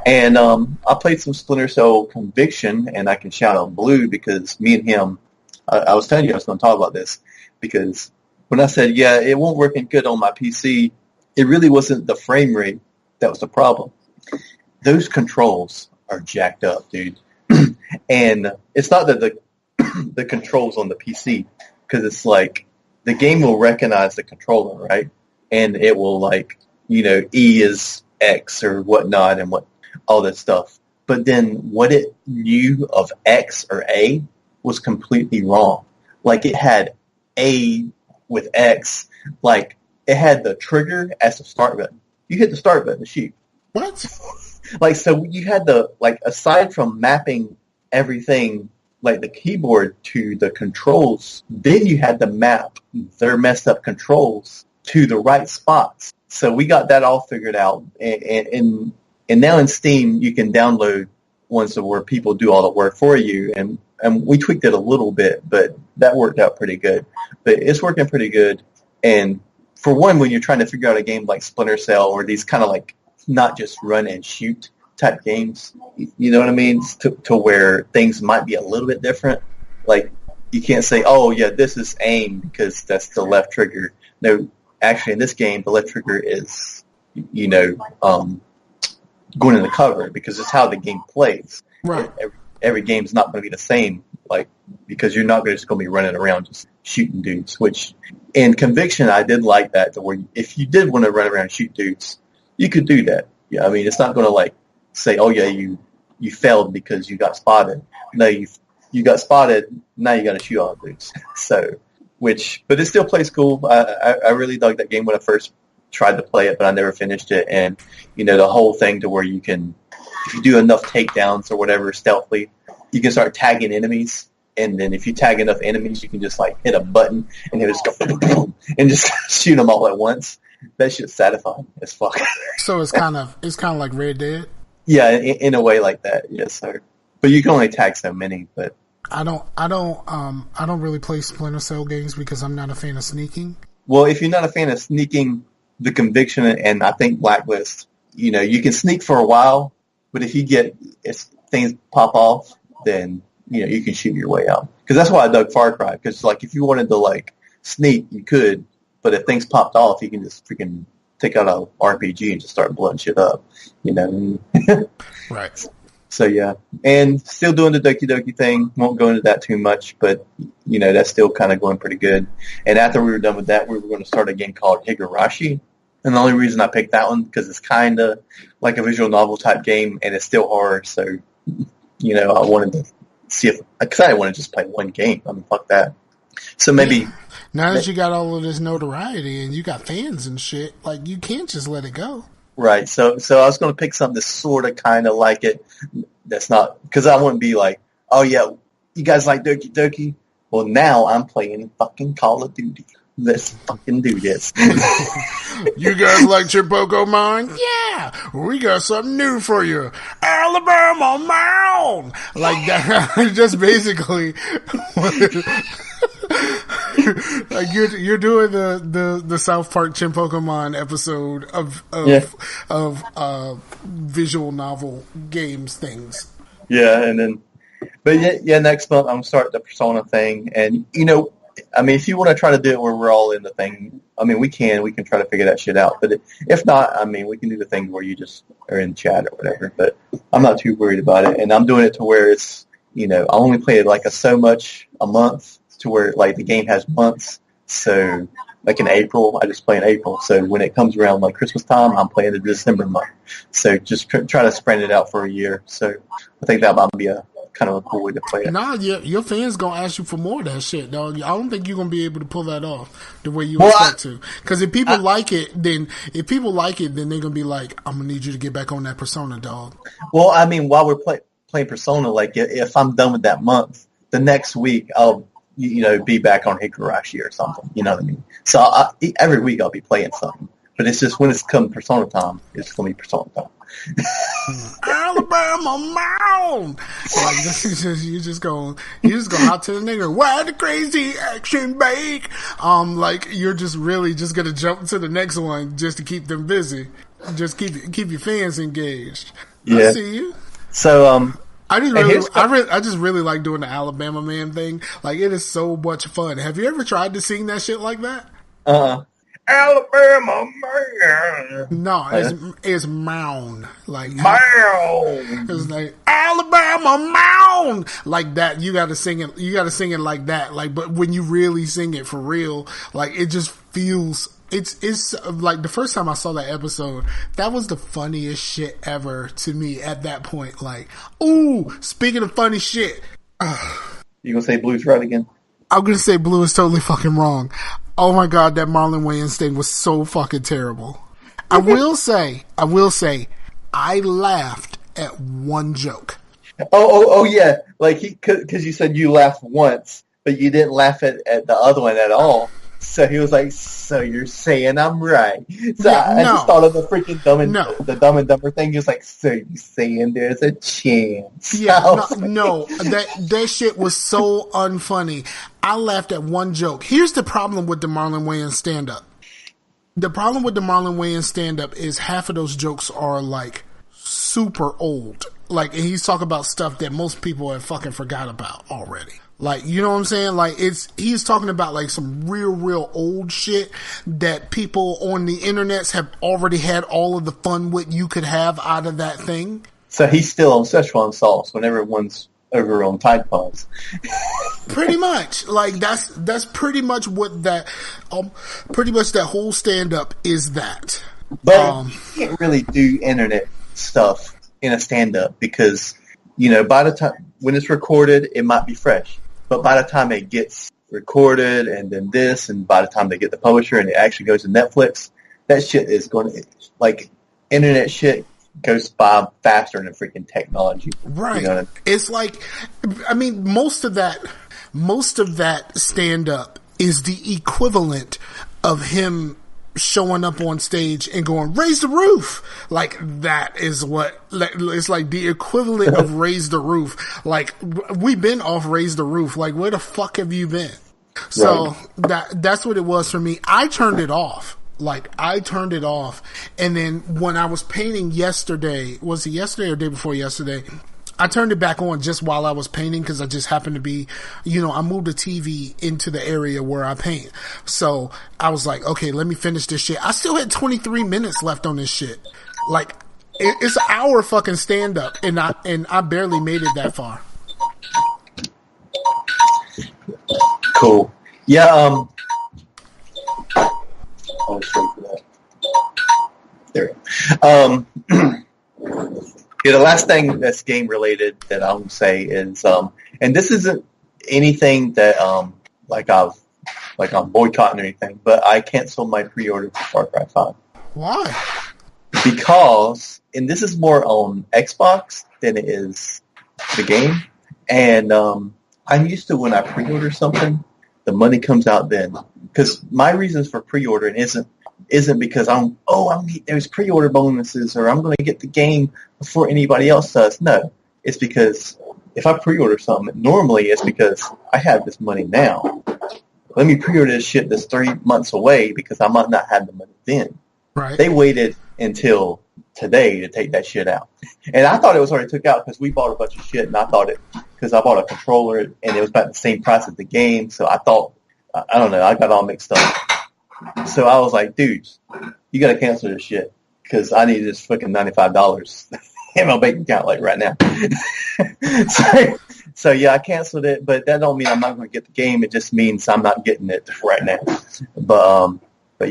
And I played some Splinter Cell Conviction, and I can shout out Blue because me and him, I was telling you I was going to talk about this, because when I said, yeah, it won't work good on my PC, it really wasn't the frame rate that was the problem. Those controls are jacked up, dude. And it's not that the controls on the PC, because it's like the game will recognize the controller, right? And it will, like, you know, E is X or whatnot and what all that stuff. But then what it knew of X or A was completely wrong. Like, it had A with X, like it had the trigger as the start button. You hit the start button to shoot. What? Like, so you had the, like, aside from mapping everything, like the keyboard to the controls, then you had to map their messed up controls to the right spots. So we got that all figured out. And now in Steam, you can download ones where people do all the work for you. And we tweaked it a little bit, but that worked out pretty good. But it's working pretty good. And for one, when you're trying to figure out a game like Splinter Cell or these kind of like not just run and shoot type games, you know what I mean? To where things might be a little bit different. Like, you can't say, oh, yeah, this is aim because that's the left trigger. No, actually, in this game, the left trigger is, you know, going in the cover because it's how the game plays. Right. Every game's not going to be the same, like, because you're not just going to be running around just shooting dudes, which in Conviction, I did like that, to where if you did want to run around and shoot dudes, you could do that. Yeah, I mean, it's not going to, like, say, oh, yeah, you failed because you got spotted. No, you got spotted, now you got to shoot all the dudes. But it still plays cool. I really dug that game when I first tried to play it, but I never finished it. And, the whole thing to where you can, if you do enough takedowns or whatever stealthily, you can start tagging enemies. And then if you tag enough enemies, you can just, like, hit a button and it just go boom, boom, boom, and just shoot them all at once. That shit's satisfying as fuck. So it's kind of like Red Dead? Yeah, in a way like that, yes, sir. But you can only tag so many, but... I don't really play Splinter Cell games because I'm not a fan of sneaking. Well, if you're not a fan of sneaking, the Conviction and I think Blacklist, you can sneak for a while, but if things pop off, then, you can shoot your way out. Because that's why I dug Far Cry, because, like, if you wanted to, like, sneak, you could, but if things popped off, you can just freaking take out a RPG and just start blowing shit up, Right. So, yeah. And still doing the Doki Doki thing. Won't go into that too much, but, that's still kind of going pretty good. And after we were done with that, we were going to start a game called Higurashi. And the only reason I picked that one, because it's kind of like a visual novel type game, and it's still horror. So, I wanted to see because I didn't want to just play one game. I mean, fuck that. So maybe... Now that you got all of this notoriety and you got fans and shit, like, you can't just let it go. Right. So I was going to pick something that's sort of kind of like it. That's not, because I wouldn't be like, oh yeah, you guys like Doki Doki? Well, now I'm playing fucking Call of Duty. Let's fucking do this. You guys like Chip Pokemon? Yeah, we got something new for you. Alabama Mound! Like that, just basically... Like you're doing the South Park Chim Pokemon episode of visual novel games things. Yeah, and then, but yeah, next month I'm starting the Persona thing, and I mean, if you want to try to do it where we're all in the thing, I mean, we can try to figure that shit out. But if not, I mean, we can do the thing where you just are in chat or whatever. But I'm not too worried about it, and I'm doing it to where it's I only play it like so much a month. To where, like, the game has months. So, like in April, I just play in April. So when it comes around, like, Christmas time, I'm playing the December month. So just try to spread it out for a year. So I think that might be a kind of a cool way to play it. Nah, your fans going to ask you for more of that shit, dog. I don't think you're going to be able to pull that off the way you expect to. Because if people like it, then they're going to be like, I'm going to need you to get back on that Persona, dog. Well, I mean, while we're playing Persona, like, if I'm done with that month, the next week I'll be back on Higurashi or something. You know what I mean? So every week I'll be playing something. But it's just when it's come Persona time, it's going to be Persona time. Alabama Mound! Like, this is just, you just go out to the nigga, why the crazy action bake? Like, you're just really just going to jump to the next one just to keep them busy. Just keep your fans engaged. Yeah. I see you. So, I just really like doing the Alabama Man thing. Like, it is so much fun. Have you ever tried to sing that shit like that? Alabama Man. No, it's Mound. Like Mound. It's like Alabama Mound. Like that. You gotta sing it. You gotta sing it like that. Like, but when you really sing it for real, like, it just feels. It's like the first time I saw that episode, that was the funniest shit ever to me at that point. Like, ooh, speaking of funny shit. You gonna say Blue's right again? I'm gonna say Blue is totally fucking wrong. Oh my god, that Marlon Wayans thing was so fucking terrible. I will say, I laughed at one joke. Oh yeah. Like, cause you said you laughed once, but you didn't laugh at the other one at all. So he was like, so you're saying I'm right. So yeah, I just thought of the freaking the Dumb and Dumber thing. He was like, so you saying there's a chance. Yeah, that shit was so unfunny. I laughed at one joke. Here's the problem with the Marlon Wayans stand-up. The problem with the Marlon Wayans stand-up is half of those jokes are, like, super old. Like, and he's talking about stuff that most people have fucking forgot about already. Like, you know what I'm saying? Like, he's talking about like some real old shit that people on the internets have already had all of the fun with you could have out of that thing. So he's still on Szechuan sauce when everyone's over on Tide Pods. Pretty much. Like, that's pretty much what that, pretty much that whole stand-up is that. But you can't really do internet stuff in a stand-up because, you know, by the time, when it's recorded, it might be fresh. But by the time it gets recorded and then this, and by the time they get the publisher and it actually goes to Netflix, that shit is going to, like, internet shit goes by faster than freaking technology. Right. You know what I mean? It's like, I mean, most of that stand-up is the equivalent of him showing up on stage and going, raise the roof. Like, that is what, it's like the equivalent of raise the roof. Like, we've been off raise the roof. Like, where the fuck have you been? So that's what it was for me. I turned it off. Like, I turned it off. And then when I was painting yesterday, was it yesterday or day before yesterday? I turned it back on just while I was painting because I just happened to be, you know, I moved the TV into the area where I paint. So I was like, okay, let me finish this shit. I still had 23 minutes left on this shit. Like, it's an hour fucking stand up and I barely made it that far. Cool. Yeah, I'll just wait for that. There we go. Yeah, the last thing that's game related that I'll say is, and this isn't anything that I'm boycotting or anything, but I canceled my pre-order for Far Cry 5. Why? Because, and this is more on Xbox than it is the game, and I'm used to when I pre-order something, the money comes out then. Because my reasons for pre-ordering isn't because there's pre-order bonuses or I'm going to get the game before anybody else does. No, it's because if I pre-order something, normally it's because I have this money now. Let me pre-order this shit that's 3 months away because I might not have the money then. Right. They waited until today to take that shit out. And I thought it was already took out because we bought a bunch of shit and I thought because I bought a controller and it was about the same price as the game. So I thought, I don't know, I got all mixed up. So I was like, dudes, you got to cancel this shit because I need this fucking $95 in my bank account like right now. so yeah, I canceled it, but that don't mean I'm not going to get the game. It just means I'm not getting it right now. But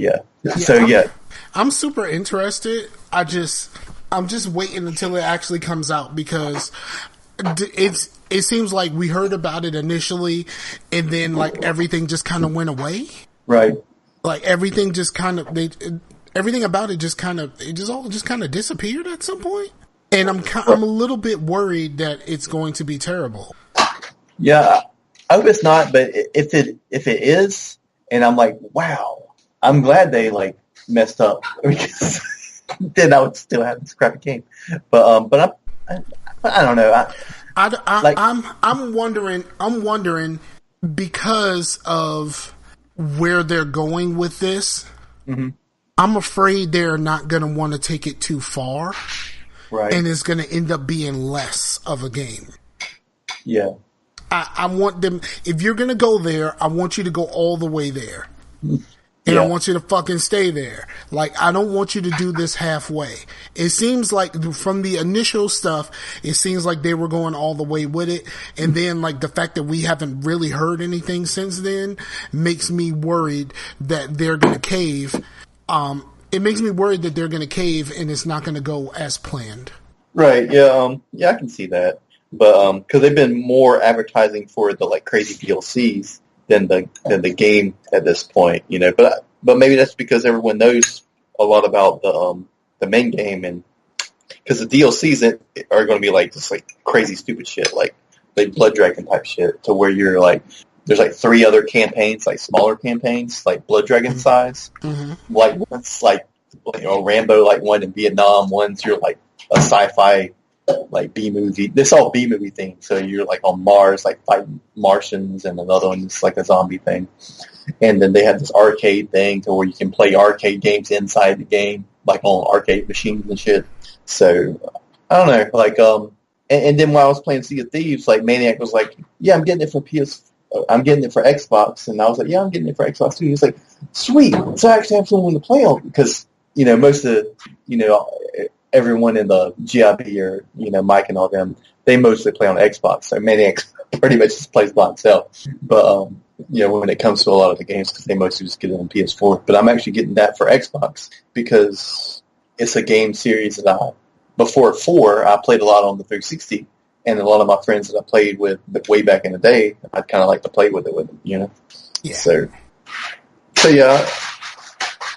yeah. So yeah, I'm super interested. I'm just waiting until it actually comes out because it seems like we heard about it initially and then like everything just kind of went away. Right. Like everything just kind of everything about it just kind of disappeared at some point. And I'm a little bit worried that it's going to be terrible. Yeah, I hope it's not, but if it is, and I'm like, wow, I'm glad they like messed up because then I would still have this crappy game. But I don't know. I'm wondering because of where they're going with this. Mm-hmm. I'm afraid they're not going to want to take it too far. Right. And it's going to end up being less of a game. Yeah. I want them, if you're going to go there, I want you to go all the way there. And I want you to fucking stay there. Like, I don't want you to do this halfway. It seems like from the initial stuff, it seems like they were going all the way with it. And then, like, the fact that we haven't really heard anything since then makes me worried that they're going to cave. It makes me worried that they're going to cave and it's not going to go as planned. Right. Yeah. Yeah, I can see that. But, cause they've been more advertising for the, like, crazy DLCs than the game at this point, you know. But maybe that's because everyone knows a lot about the main game, and because the DLCs are going to be like just like crazy stupid shit, like Blood Dragon type shit, to where you're like there's like 3 other campaigns, like smaller campaigns, like Blood Dragon size. Mm-hmm. Like one's like Rambo, like one in Vietnam, one's you're like a sci-fi like B-movie. This all B-movie thing. So you're like on Mars, like fighting Martians, and another one is like a zombie thing. And then they have this arcade thing to where you can play arcade games inside the game, like on arcade machines and shit. So I don't know, like And then while I was playing Sea of Thieves, like Maniac was like, "Yeah, I'm getting it for I'm getting it for Xbox," and I was like, "Yeah, I'm getting it for Xbox too." He's like, "Sweet, so I actually have someone to play on," because most of everyone in the GIB or Mike and all them, they mostly play on Xbox. So Maniac pretty much just plays by himself. But when it comes to a lot of the games, because they mostly just get it on PS4. But I'm actually getting that for Xbox because it's a game series that before 4, I played a lot on the 360, and a lot of my friends that I played with way back in the day, I'd kind of like to play with them, Yeah. So yeah.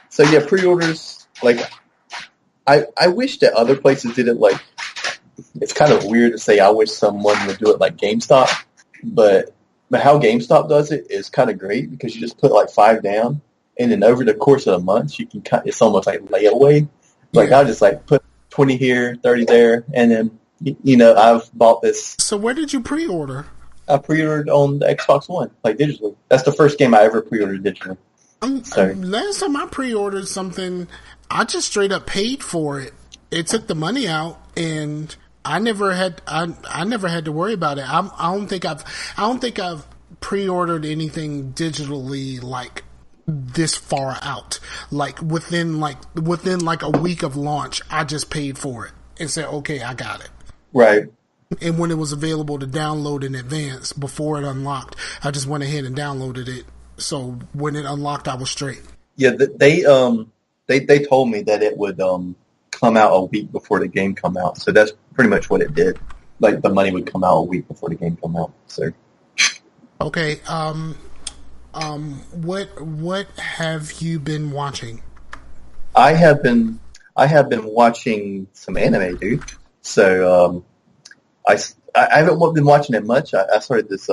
So yeah, pre-orders, like, I wish that other places did it like, it's kind of weird to say I wish someone would do it like GameStop, but how GameStop does it is kind of great because you just put like 5 down, and then over the course of a month, you can it's almost like layaway. Like, I'll just like put 20 here, 30 there, and then, I've bought this. So where did you pre-order? I pre-ordered on the Xbox One, like digitally. That's the first game I ever pre-ordered digitally. Last time I pre-ordered something, I just straight up paid for it. It took the money out, and I never had to worry about it. I don't think I've pre-ordered anything digitally like this far out. Like within a week of launch, I just paid for it and said, "Okay, I got it." Right. And when it was available to download in advance before it unlocked, I just went ahead and downloaded it. So when it unlocked, I was straight. Yeah, they told me that it would come out a week before the game come out. So that's pretty much what it did. Like, the money would come out a week before the game come out. So okay, what have you been watching? I have been watching some anime, dude. So I haven't been watching it much. I started this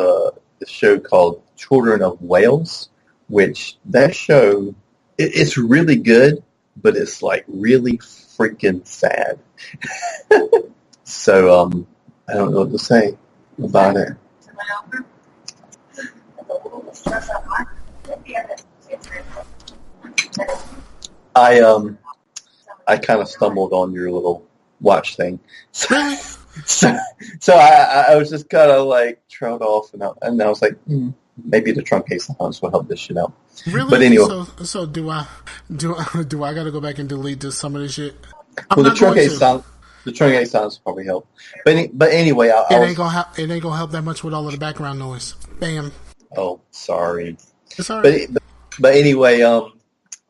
show called Children of Whales, which that show, it's really good, but it's like really freaking sad. So I don't know what to say about it. I kind of stumbled on your little watch thing. So I was just kind of like trailed off, and I was like, maybe the truncate sounds will help this shit out. Really? But anyway, so do I got to go back and delete some of this shit? the truncate sounds probably help. But anyway, it ain't gonna help that much with all of the background noise. Bam. Oh, sorry. It's all right. But anyway,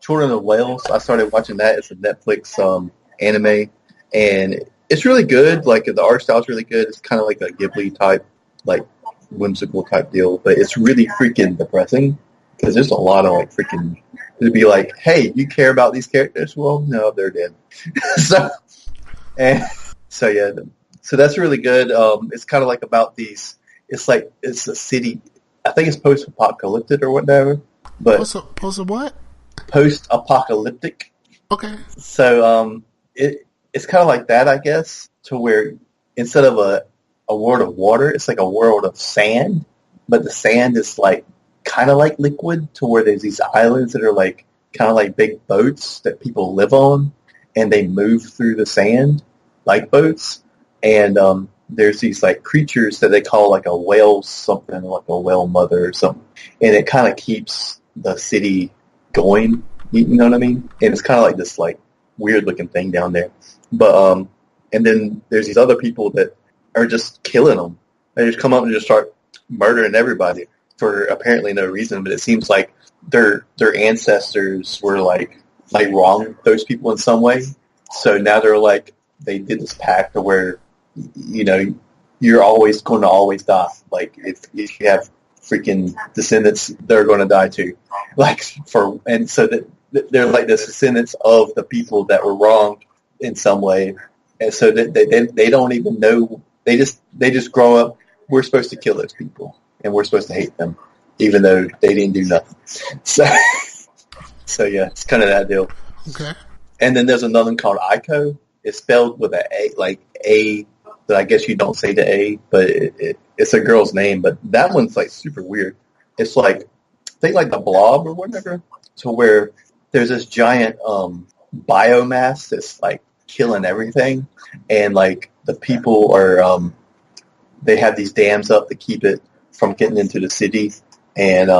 Children of Whales, I started watching that. It's a Netflix anime, and it's really good. Like, the art style's really good. It's kind of like a Ghibli type, like, whimsical type deal, but it's really freaking depressing because there's a lot of like freaking, it'd be like, hey, you care about these characters? Well, no, they're dead. so yeah, so that's really good. It's kind of like about these, it's a city, I think it's post-apocalyptic or whatever, but post what? Post-apocalyptic. Okay. So it's kind of like that, I guess, to where instead of a world of water, it's like a world of sand, but the sand is like kind of like liquid, to where there's these islands that are like kind of like big boats that people live on, and they move through the sand like boats, and there's these like creatures that they call like a whale something, like a whale mother or something, and it kind of keeps the city going, you know what I mean? And it's kind of like this like weird looking thing down there, but and then there's these other people that are just killing them. They just come up and just start murdering everybody for apparently no reason. But it seems like their ancestors were like wrong those people in some way. So now they're like, they did this pact to where, you're always going to always die. Like, if you have freaking descendants, they're going to die too. And so that they're like the descendants of the people that were wronged in some way. And so that they don't even know. They just grow up. We're supposed to kill those people, and we're supposed to hate them, even though they didn't do nothing. So yeah, it's kind of that deal. Okay. And then there's another one called Ico. It's spelled with a A, like A, but I guess you don't say the A, but it's a girl's name. But that one's like super weird. It's like, think like the Blob or whatever, to where there's this giant biomass that's like killing everything, and like the people are they have these dams up to keep it from getting into the city, and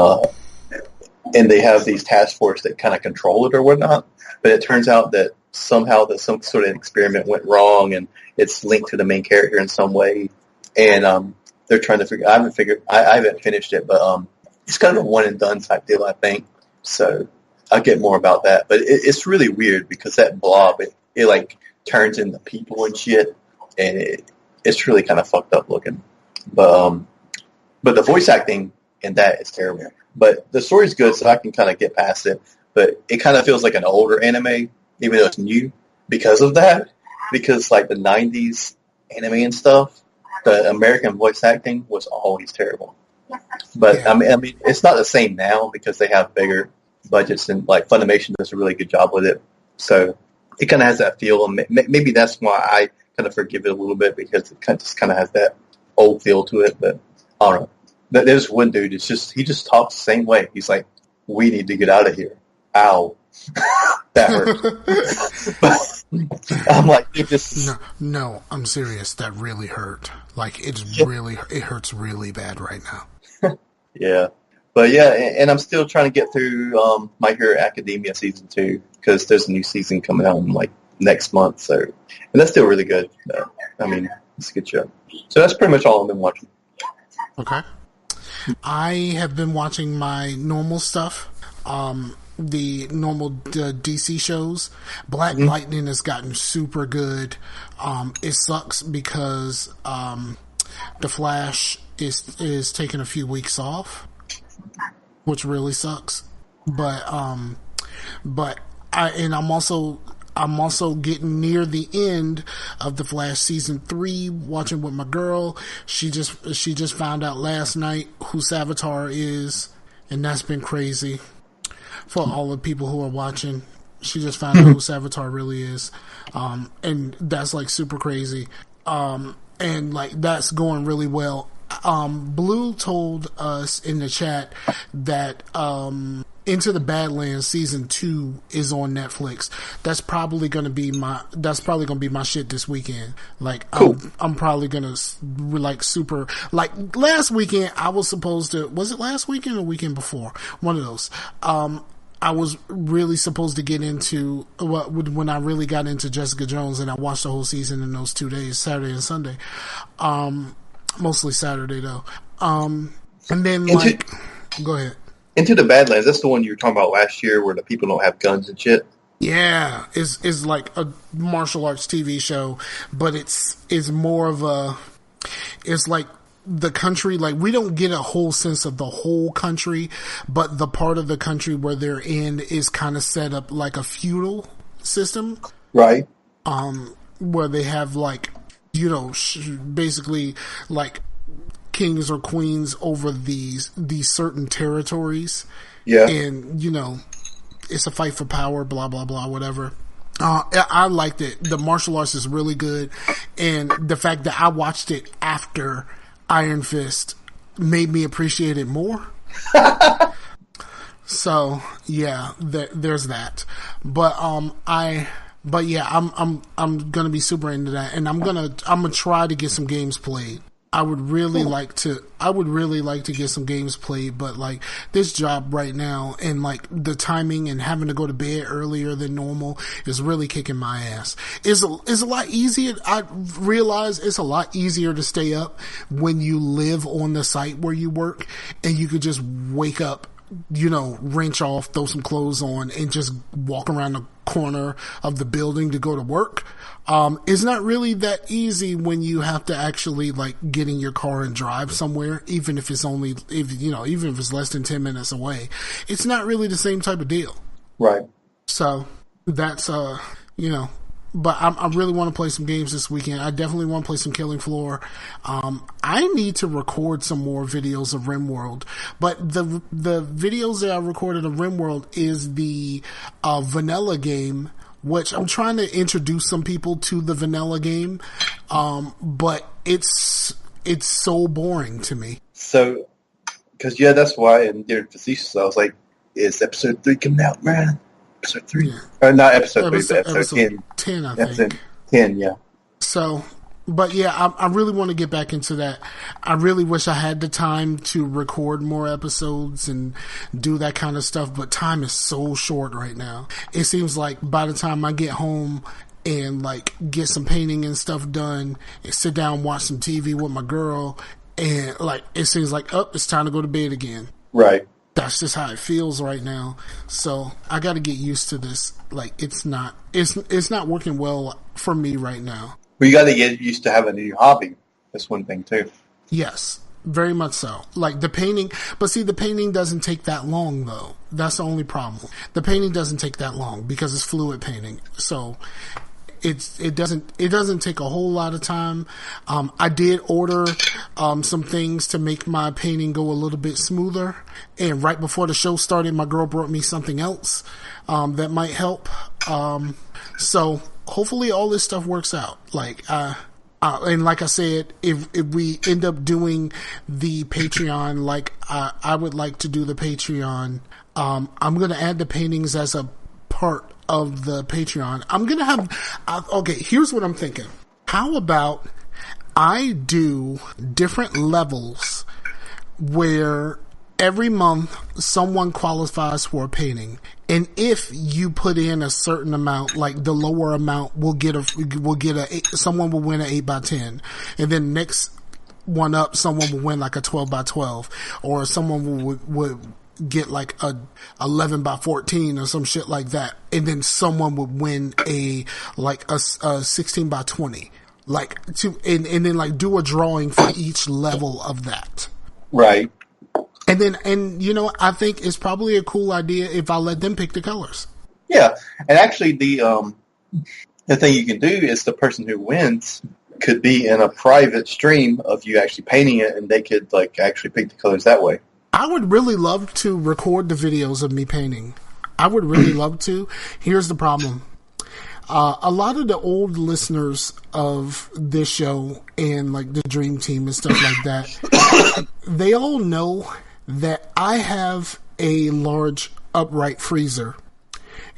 they have these task force that kind of control it or whatnot. But it turns out that somehow that some sort of experiment went wrong, and it's linked to the main character in some way. And they're trying to figure. I haven't finished it, but it's kind of a one and done type deal, I think. So I'll get more about that. But it's really weird because that blob, it like turns into people and shit, and it's really kind of fucked up looking. But the voice acting in that is terrible. But the story's good, so I can kind of get past it. But it kind of feels like an older anime, even though it's new, because of that. Because like the 90s anime and stuff, the American voice acting was always terrible. But Yeah. I mean, it's not the same now because they have bigger budgets, and like Funimation does a really good job with it. So it kind of has that feel, and maybe that's why I kind of forgive it a little bit, because it just kind of has that old feel to it. But I don't know. There's one dude. He just talks the same way. He's like, "We need to get out of here." Ow, that hurt. But I'm like, it just No, I'm serious. That really hurt. Like, it hurts really bad right now. yeah. But yeah, and I'm still trying to get through My Hero Academia season 2 because there's a new season coming out in like next month. So, and that's still really good. I mean, it's a good show. So that's pretty much all I've been watching. Okay. I have been watching my normal stuff. The normal DC shows. Black Lightning has gotten super good. It sucks because the Flash is taking a few weeks off, which really sucks. But I'm also getting near the end of the Flash season 3, watching with my girl. She just found out last night who Savitar is, and that's been crazy for all the people who are watching. She just found out who Savitar really is, and that's like super crazy. And like that's going really well. Blue told us in the chat that Into the Badlands season 2 is on Netflix. That's probably gonna be my shit this weekend. Like, cool. I'm probably gonna like super like last weekend. I was supposed to. Was it last weekend or weekend before? One of those. I was really supposed to get into when I really got into Jessica Jones, and I watched the whole season in those 2 days, Saturday and Sunday. Mostly Saturday though. And then go ahead. Into the Badlands, that's the one you were talking about last year where the people don't have guns and shit. Yeah, is like a martial arts TV show, but it's more of it's like the country, like we don't get a whole sense of the whole country, but the part of the country where they're in is kind of set up like a feudal system. Right. Where they have like, basically like kings or queens over these certain territories. Yeah. And, it's a fight for power, blah, blah, blah, whatever. I liked it. The martial arts is really good. And the fact that I watched it after Iron Fist made me appreciate it more. So, yeah, there's that. But, I'm gonna be super into that, and I'm gonna try to get some games played. I would really like to get some games played, but like this job right now and like the timing and having to go to bed earlier than normal is really kicking my ass. It's a lot easier. I realize it's a lot easier to stay up when you live on the site where you work and you could just wake up, wrench off, throw some clothes on, and just walk around the corner of the building to go to work. It's not really that easy when you have to actually like get in your car and drive somewhere, even if it's less than 10 minutes away. It's not really the same type of deal. Right. So that's, but I really want to play some games this weekend. I definitely want to play some Killing Floor. I need to record some more videos of RimWorld, but the videos that I recorded of RimWorld is the vanilla game, which I'm trying to introduce some people to the vanilla game, but it's so boring to me. So, because that's why, and during facetious, I was like, "Is episode 3 coming out, man? episode 3. Yeah. Or not episode 3, but episode 10. 10, I Episode think. 10, yeah. So, but yeah, I really want to get back into that. I really wish I had the time to record more episodes and do that kind of stuff, but time is so short right now. It seems like by the time I get home and like get some painting and stuff done and sit down, watch some TV with my girl, and like it seems like, oh, it's time to go to bed again. Right. That's just how it feels right now. So I got to get used to this. Like it's not working well for me right now. But you got to get used to having a new hobby. That's one thing too. Yes, very much so. Like the painting, but see, the painting doesn't take that long though. That's the only problem. The painting doesn't take that long because it's fluid painting. So it doesn't take a whole lot of time. I did order some things to make my painting go a little bit smoother. And right before the show started, my girl brought me something else that might help. So hopefully all this stuff works out. Like and like I said, if we end up doing the Patreon, like I would like to do the Patreon, I'm going to add the paintings as a part of the Patreon. I'm going to have, okay, here's what I'm thinking. How about I do different levels where every month someone qualifies for a painting, and if you put in a certain amount, like the lower amount will get someone will win an 8x10, and then next one up someone will win like a 12x12, or someone would get like a 11x14 or some shit like that, and then someone would win a 16x20, like and then like do a drawing for each level of that. Right. And you know, I think it's probably a cool idea if I let them pick the colors. Yeah, and actually the thing you can do is the person who wins could be in a private stream of you actually painting it, and they could like actually pick the colors that way. I would really love to record the videos of me painting. I would really love to. Here's the problem. A lot of the old listeners of this show and like the Dream Team and stuff like that, they all know that I have a large upright freezer,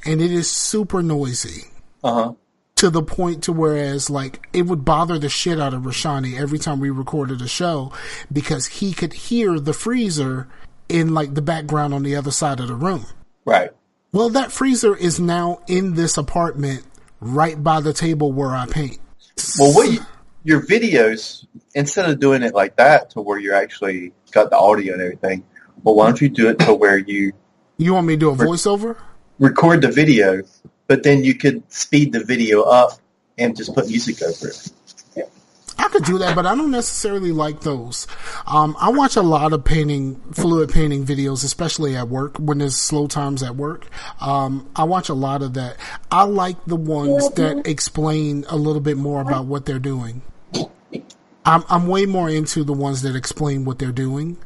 and it is super noisy. Uh-huh. To the point to whereas like it would bother the shit out of Rashani every time we recorded a show, because he could hear the freezer in like the background on the other side of the room. Right. Well, that freezer is now in this apartment right by the table where I paint. Well, your videos, instead of doing it like that to where you're actually got the audio and everything, well, why don't you do it to where you want me to do a voiceover? Record the video, but then you could speed the video up and just put music over it. Yeah. I could do that, but I don't necessarily like those. I watch a lot of fluid painting videos, especially at work, when there's slow times at work. I watch a lot of that. I like the ones that explain a little bit more about what they're doing. I'm way more into the ones that explain what they're doing,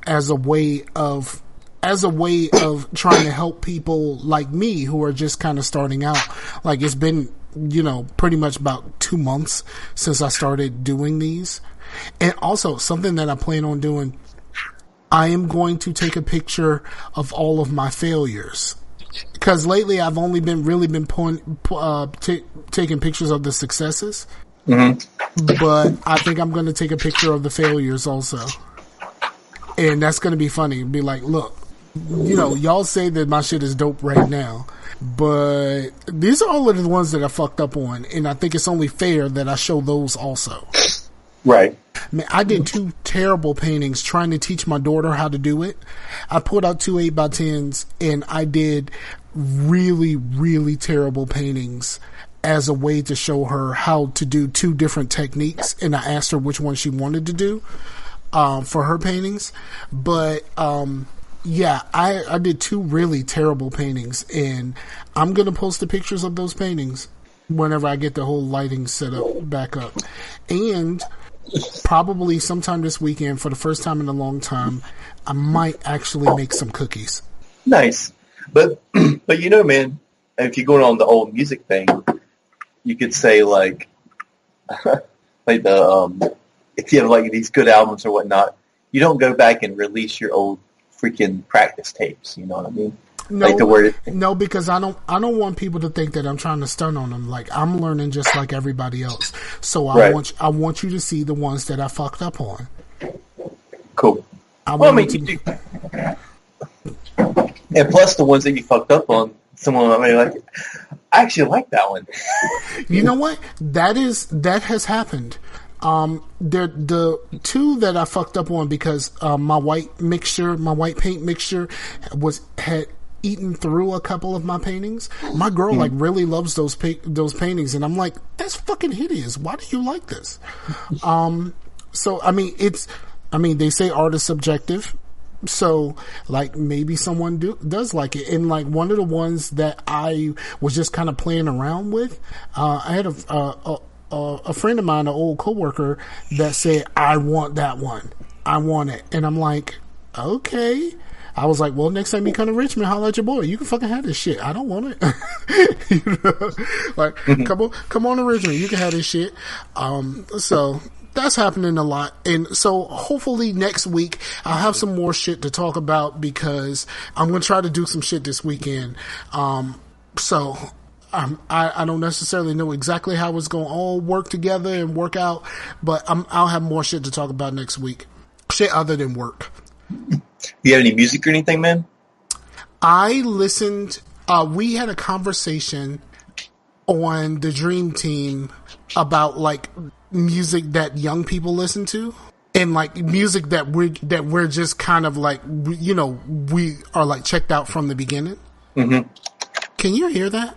as a way of trying to help people like me who are just kind of starting out. Like it's been, pretty much about 2 months since I started doing these. And also something that I plan on doing, I am going to take a picture of all of my failures. Because lately I've only been taking pictures of the successes. Mm-hmm. But I think I'm going to take a picture of the failures also. And that's going to be funny. Be like, look, y'all say that my shit is dope right now, but these are all of the ones that I fucked up on, and I think it's only fair that I show those also. Right. Man, I did 2 terrible paintings trying to teach my daughter how to do it. I put out 2 8x10s, and I did really, really terrible paintings as a way to show her how to do 2 different techniques, and I asked her which one she wanted to do for her paintings. But yeah, I did 2 really terrible paintings, and I'm going to post the pictures of those paintings whenever I get the whole lighting set up back up. And probably sometime this weekend, for the first time in a long time, I might actually make some cookies. Nice. But man, if you're going on the old music thing, you could say like if you have like these good albums or whatnot, you don't go back and release your old freaking practice tapes, you know what I mean? No, like the word. no, because I don't want people to think that I'm trying to stun on them. Like, I'm learning just like everybody else. So Right. I want you to see the ones that I fucked up on. Cool. I Well, I want mean, you to, and plus the ones that you fucked up on, someone might be like, I actually like that one. you know what? That has happened. The two that I fucked up on because my white paint mixture had eaten through a couple of my paintings. My girl like really loves those paintings, and I'm like, that's fucking hideous. Why do you like this? So I mean, they say art is subjective. So, like, maybe someone does like it. And, like, one of the ones that I was just kind of playing around with, I had a friend of mine, an old coworker, that said, I want that one. I want it. And I'm like, okay. I was like, well, next time you come to Richmond, holler at your boy. You can fucking have this shit. I don't want it. You know? Like, come on to Richmond. You can have this shit. So that's happening a lot. And so hopefully next week I'll have some more shit to talk about because I'm going to try to do some shit this weekend. I don't necessarily know exactly how it's going to all work together and work out, but I'll have more shit to talk about next week. Shit other than work. You have any music or anything, man? I listened, we had a conversation on the Dream Team about like music that young people listen to and like music that we're just kind of like, you know, we are like checked out from the beginning. Mm-hmm. Can you hear that?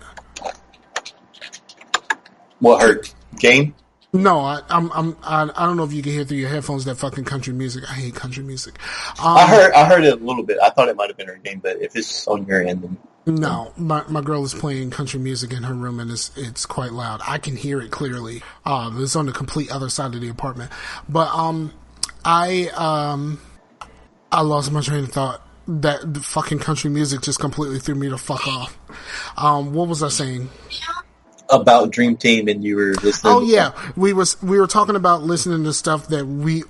What hurt? Game? No, I don't know if you can hear through your headphones that fucking country music. I hate country music. I heard it a little bit. I thought it might have been her game, but if it's on your end, then no, my girl is playing country music in her room and it's quite loud. I can hear it clearly. It's on the complete other side of the apartment. But I lost my train of thought. That the fucking country music just completely threw me the fuck off. What was I saying? About Dream Team, and you were listening. Oh yeah, we were talking about listening to stuff that we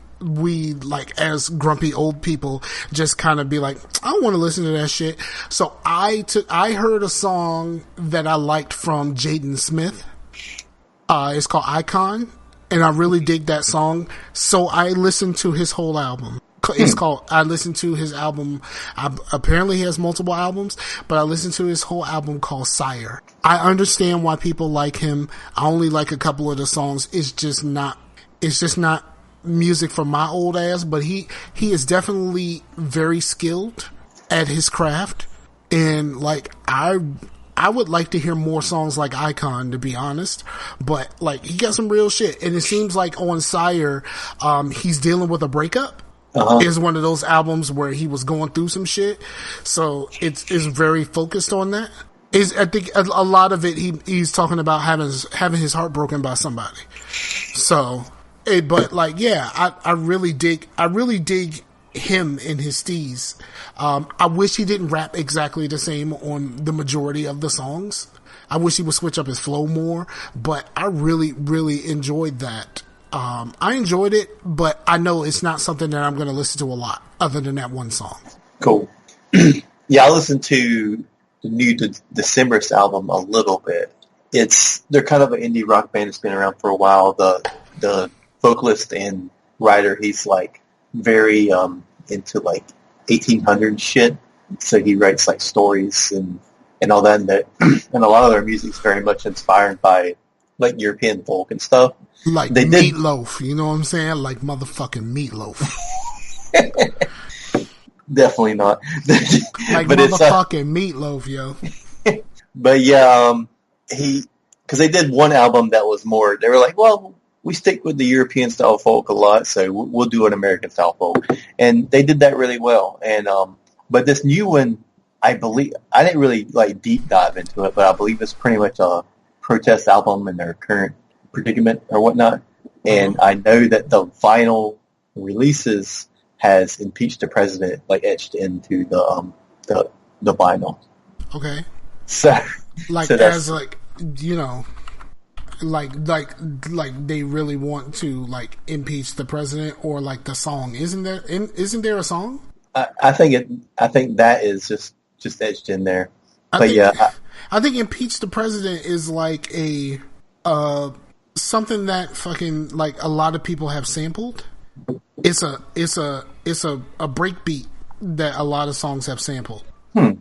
like as grumpy old people just kind of be like, I don't want to listen to that shit. So I heard a song that I liked from Jaden Smith. It's called Icon, and I really dig that song. So I listened to his whole album. It's called, I listened to his album. Apparently he has multiple albums, but I listened to his whole album called Sire. I understand why people like him. I only like a couple of the songs. It's just not music for my old ass, but he is definitely very skilled at his craft. And like, I would like to hear more songs like Icon, to be honest, but like, he got some real shit. And it seems like on Sire, he's dealing with a breakup. Is one of those albums where he was going through some shit, so it's very focused on that. I think a lot of it he's talking about having his heart broken by somebody. So, but like, yeah, I really dig him and his steez. I wish he didn't rap exactly the same on the majority of the songs. I wish he would switch up his flow more, but I really, really enjoyed that. I enjoyed it, but I know it's not something that I'm going to listen to a lot other than that one song. Cool. Yeah, I listened to the new December's album a little bit. They're kind of an indie rock band that's been around for a while. The vocalist and writer, he's like very into like 1800 shit. So he writes like stories and all that, and a lot of their music's very much inspired by like European folk and stuff. Like Meatloaf, you know what I'm saying? Like motherfucking Meatloaf. Definitely not. Like but motherfucking Meatloaf, yo. But yeah, because they did one album that was more, they were like, well, we stick with the European style folk a lot, so we'll do an American style folk. And they did that really well. And but this new one, I believe, I didn't really like deep dive into it, but I believe it's pretty much a protest album in their current predicament or whatnot. And I know that the vinyl releases has impeached the president like etched into the vinyl. Okay. So like so as like, you know, like they really want to like impeach the president, or like the song. Isn't there a song? I think that is just just etched in there. I think Impeach the President is like a something that fucking like a lot of people have sampled. It's a breakbeat that a lot of songs have sampled. Okay.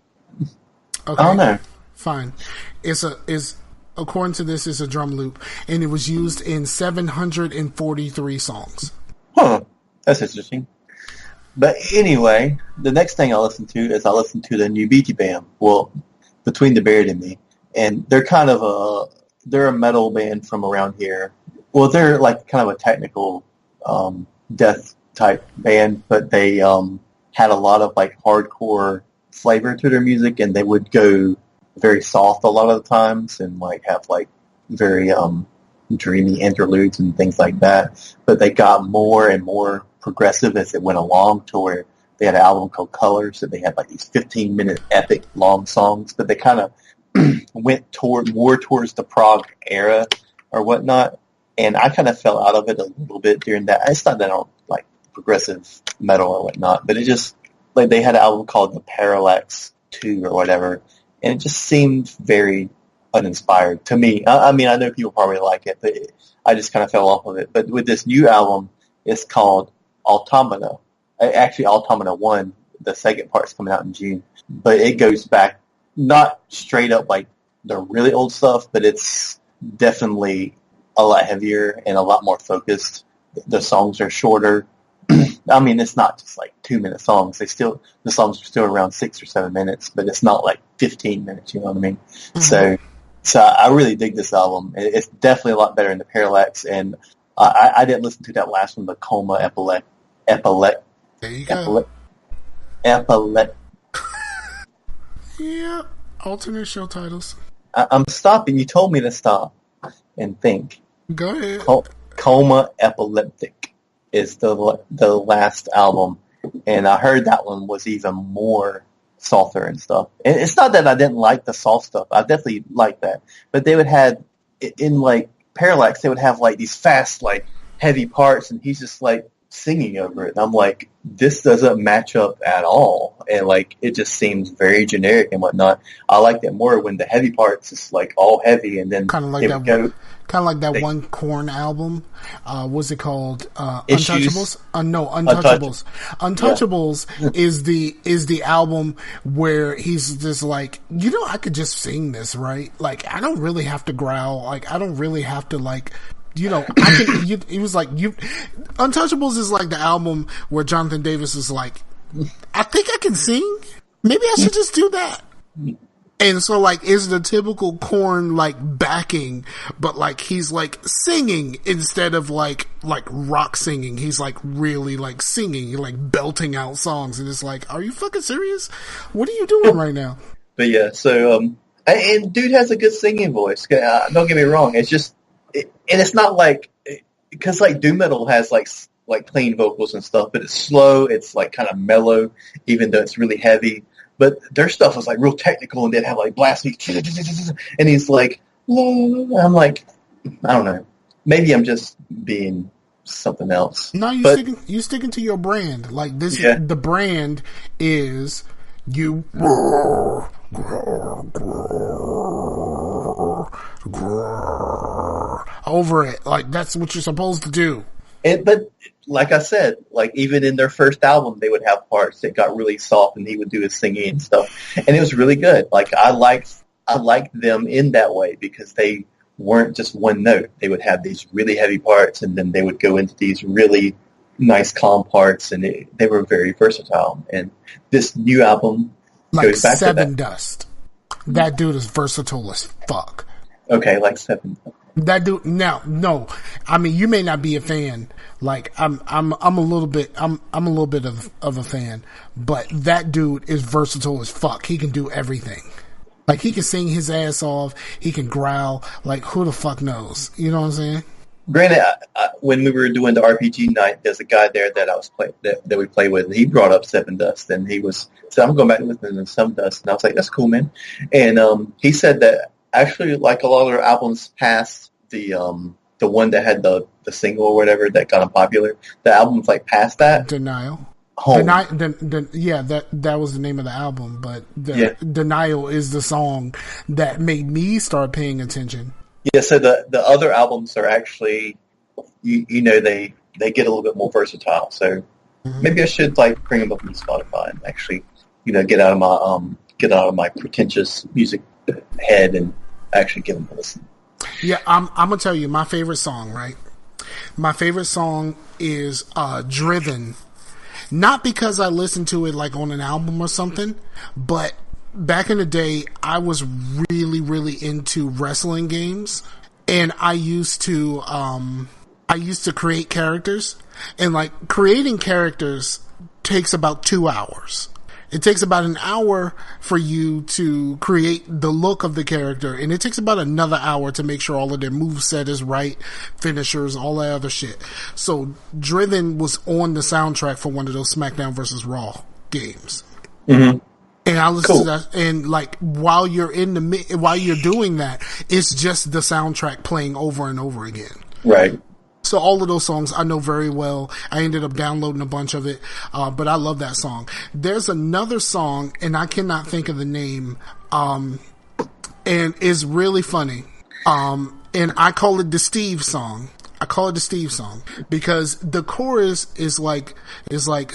I don't know. Fine. Is according to this is a drum loop, and it was used in 743 songs. Huh. That's interesting. But anyway, the next thing I listen to the new BT Bam. Well, Between the Buried and Me, and they're kind of they're a metal band from around here. Well, they're like kind of a technical death type band, but they had a lot of like hardcore flavor to their music, and they would go very soft a lot of the times and like have like very dreamy interludes and things like that. But they got more and more progressive as it went along, to where they had an album called Colors that they had like these 15-minute epic long songs, but they kind of went more towards the prog era or whatnot. And I kind of fell out of it a little bit during that. It's not that I don't like progressive metal or whatnot, but it just, like, they had an album called The Parallax 2 or whatever, and it just seemed very uninspired to me. I mean, I know people probably like it, but I just kind of fell off of it. But with this new album, it's called Automata. Actually, Automata 1, the second part's coming out in June. But it goes back, not straight up like the really old stuff, but it's definitely a lot heavier and a lot more focused. The songs are shorter. I mean, it's not just like 2-minute songs. The songs are still around 6 or 7 minutes, but it's not like 15 minutes. You know what I mean? Mm-hmm. So I really dig this album. It's definitely a lot better than the Parallax, and I didn't listen to that last one, the Coma Epilect. There you go. Epilect. Yeah, alternate show titles. I'm stopping. You told me to stop and think. Go ahead. Coma Epileptic is the last album, and I heard that one was even more softer and stuff. And it's not that I didn't like the soft stuff. I definitely liked that. But they would have, in like Parallax, they would have like these fast, like heavy parts, and he's just like singing over it. And I'm like, this doesn't match up at all. And like, it just seems very generic and whatnot. I liked it more when the heavy parts is like all heavy, and then kind of like that one Korn album. What's it called? Untouchables? No, Untouchables. Untouchables is the album where he's just like, I could just sing this, right? Like, I don't really have to growl. Like, I don't really have to like, I can. He was like, Untouchables is like the album where Jonathan Davis is like, I think I can sing. Maybe I should just do that. And so, like, it's the typical Korn, like, backing, but, like, he's, like, singing instead of, like rock singing. He's, like, really, like, singing, like, belting out songs. And it's like, are you fucking serious? What are you doing right now? But, yeah, so, and dude has a good singing voice. Don't get me wrong. It's just, and it's not like, because, like, doom metal has, like clean vocals and stuff, but it's slow. It's, like, kind of mellow, even though it's really heavy. But their stuff was like real technical, and they'd have like blast beats, and he's like, I'm like, I don't know. Maybe I'm just being something else. No, you sticking to your brand. Like this, the brand is you over it. Like that's what you're supposed to do. But like I said, like even in their first album, they would have parts that got really soft, and he would do his singing and stuff, and it was really good. Like I liked them in that way because they weren't just one note. They would have these really heavy parts, and then they would go into these really nice calm parts, and they were very versatile. And this new album goes back to that. Seven Dust. That dude is versatile as fuck. Okay, like Seven. That dude. Now, no, I mean you may not be a fan. Like I'm a little bit of a fan, but that dude is versatile as fuck. He can do everything. Like he can sing his ass off. He can growl. Like who the fuck knows? You know what I'm saying? Granted, when we were doing the RPG night, there's a guy there that we play with, and he brought up Seven Dust, and he said, I'm going back and listening to Seven Dust, and I was like, that's cool, man. And he said that actually, like a lot of their albums past the one that had the single or whatever that got unpopular, the albums like past that. Denial. Home. That was the name of the album, but Yeah. Denial is the song that made me start paying attention. Yeah, so the other albums are actually, they get a little bit more versatile. So maybe I should like bring them up on Spotify and actually, get out of my pretentious music head and actually give them a listen. Yeah, I'm gonna tell you my favorite song. Right, my favorite song is "Driven." Not because I listened to it like on an album or something, but back in the day, I was really, really into wrestling games, and I used to create characters, and like creating characters takes about 2 hours. It takes about an hour for you to create the look of the character, and it takes about another hour to make sure all of their moveset is right, finishers, all that other shit. So, Driven was on the soundtrack for one of those SmackDown vs. Raw games. Mm-hmm. And I listened to that, and like while you're doing that, it's just the soundtrack playing over and over again. Right. So all of those songs I know very well. I ended up downloading a bunch of it, but I love that song. There's another song, and I cannot think of the name, and it's really funny. And I call it the Steve song. I call it the Steve song because the chorus is like, see, it's like,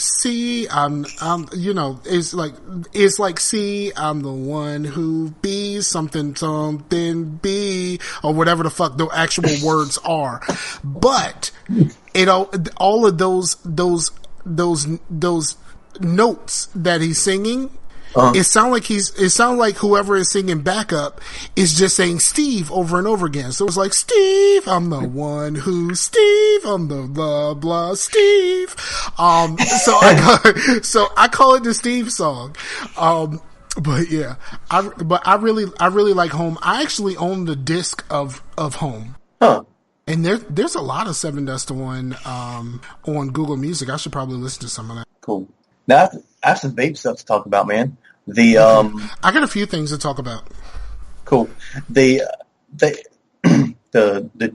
see, I'm the one who be something be, or whatever the fuck the actual words are. But, all of those notes that he's singing, it sounds like whoever is singing backup is just saying Steve over and over again. So it's like, Steve, I'm the one who, Steve, I'm the blah blah Steve. So I call it the Steve song. But yeah, I really like Home. I actually own the disc of Home. Huh. And there's a lot of Seven Dust on Google Music. I should probably listen to some of that. Cool. Now I have some vape stuff to talk about, man. I got a few things to talk about. Cool. The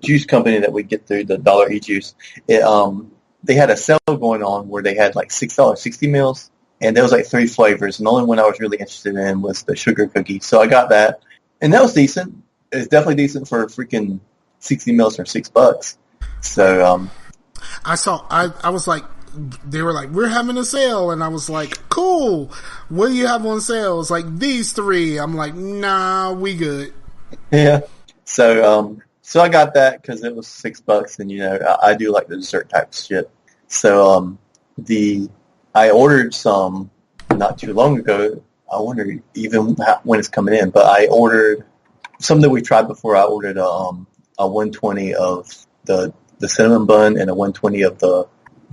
juice company that we get through, the Dollar E Juice, they had a sale going on where they had like $6 60 mils, and there was like 3 flavors, and the only one I was really interested in was the sugar cookie. So I got that, and that was decent. It's definitely decent for freaking 60 mils for $6. So I was like, they were like, we're having a sale, and I was like, cool, what do you have on sale? It's like these 3. I'm like, nah, we good. Yeah. So I got that because it was $6, and I do like the dessert type shit. So I ordered some not too long ago. I wonder even when it's coming in, but I ordered something that we tried before. I ordered a 120 of the cinnamon bun and a 120 of the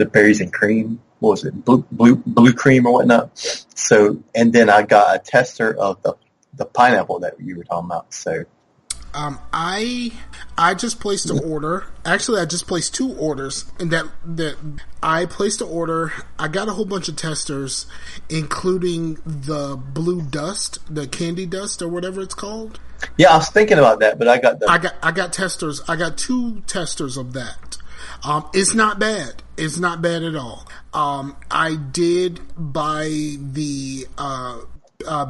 berries and cream. What was it? Blue cream or whatnot. So, and then I got a tester of the pineapple that you were talking about. So, I just placed an order. Actually, I just placed 2 orders, and that I placed an order. I got a whole bunch of testers, including the blue dust, the candy dust, or whatever it's called. Yeah, I was thinking about that, but I got testers. I got 2 testers of that. It's not bad. It's not bad at all. I did buy the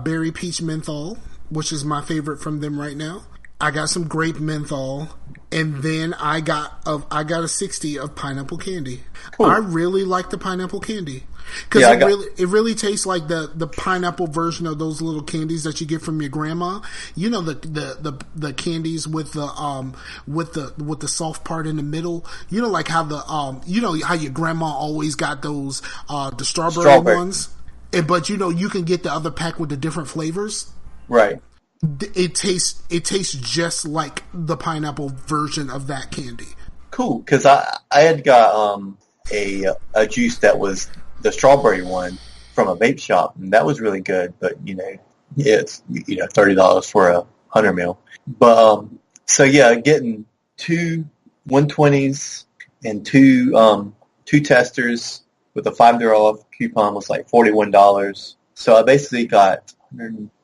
berry peach menthol, which is my favorite from them right now. I got some grape menthol, and then I got a 60 of pineapple candy. Cool. I really like the pineapple candy because it really tastes like the pineapple version of those little candies that you get from your grandma. You know, the candies with the soft part in the middle. You know, like how how your grandma always got those the strawberry ones, but you can get the other pack with the different flavors. Right. It tastes just like the pineapple version of that candy. Cool, because I had got a juice that was the strawberry one from a vape shop, and that was really good. But it's $30 for a 100 mil. But so yeah, getting 2 120s and two testers with a $5 off coupon was like $41. So I basically got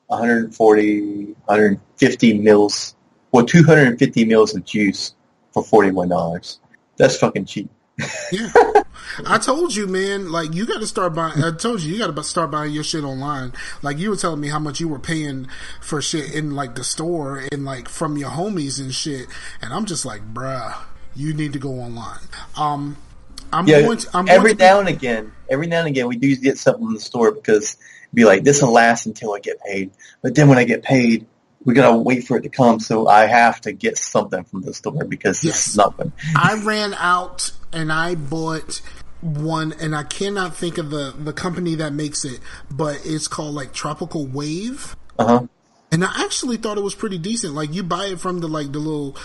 140, 150 mils, 250 mils of juice for $41. That's fucking cheap. Yeah. I told you, man. Like you got to start buying. I told you got to start buying your shit online. Like you were telling me how much you were paying for shit in like the store and like from your homies and shit. And I'm just like, bruh, you need to go online. Every now and again, we do get something in the store because it'd be like, this will last until I get paid. But then when I get paid, we gotta wait for it to come. So I have to get something from the store because this is nothing. I ran out and I bought one, and I cannot think of the company that makes it, but it's called like Tropical Wave. And I actually thought it was pretty decent. Like you buy it from the little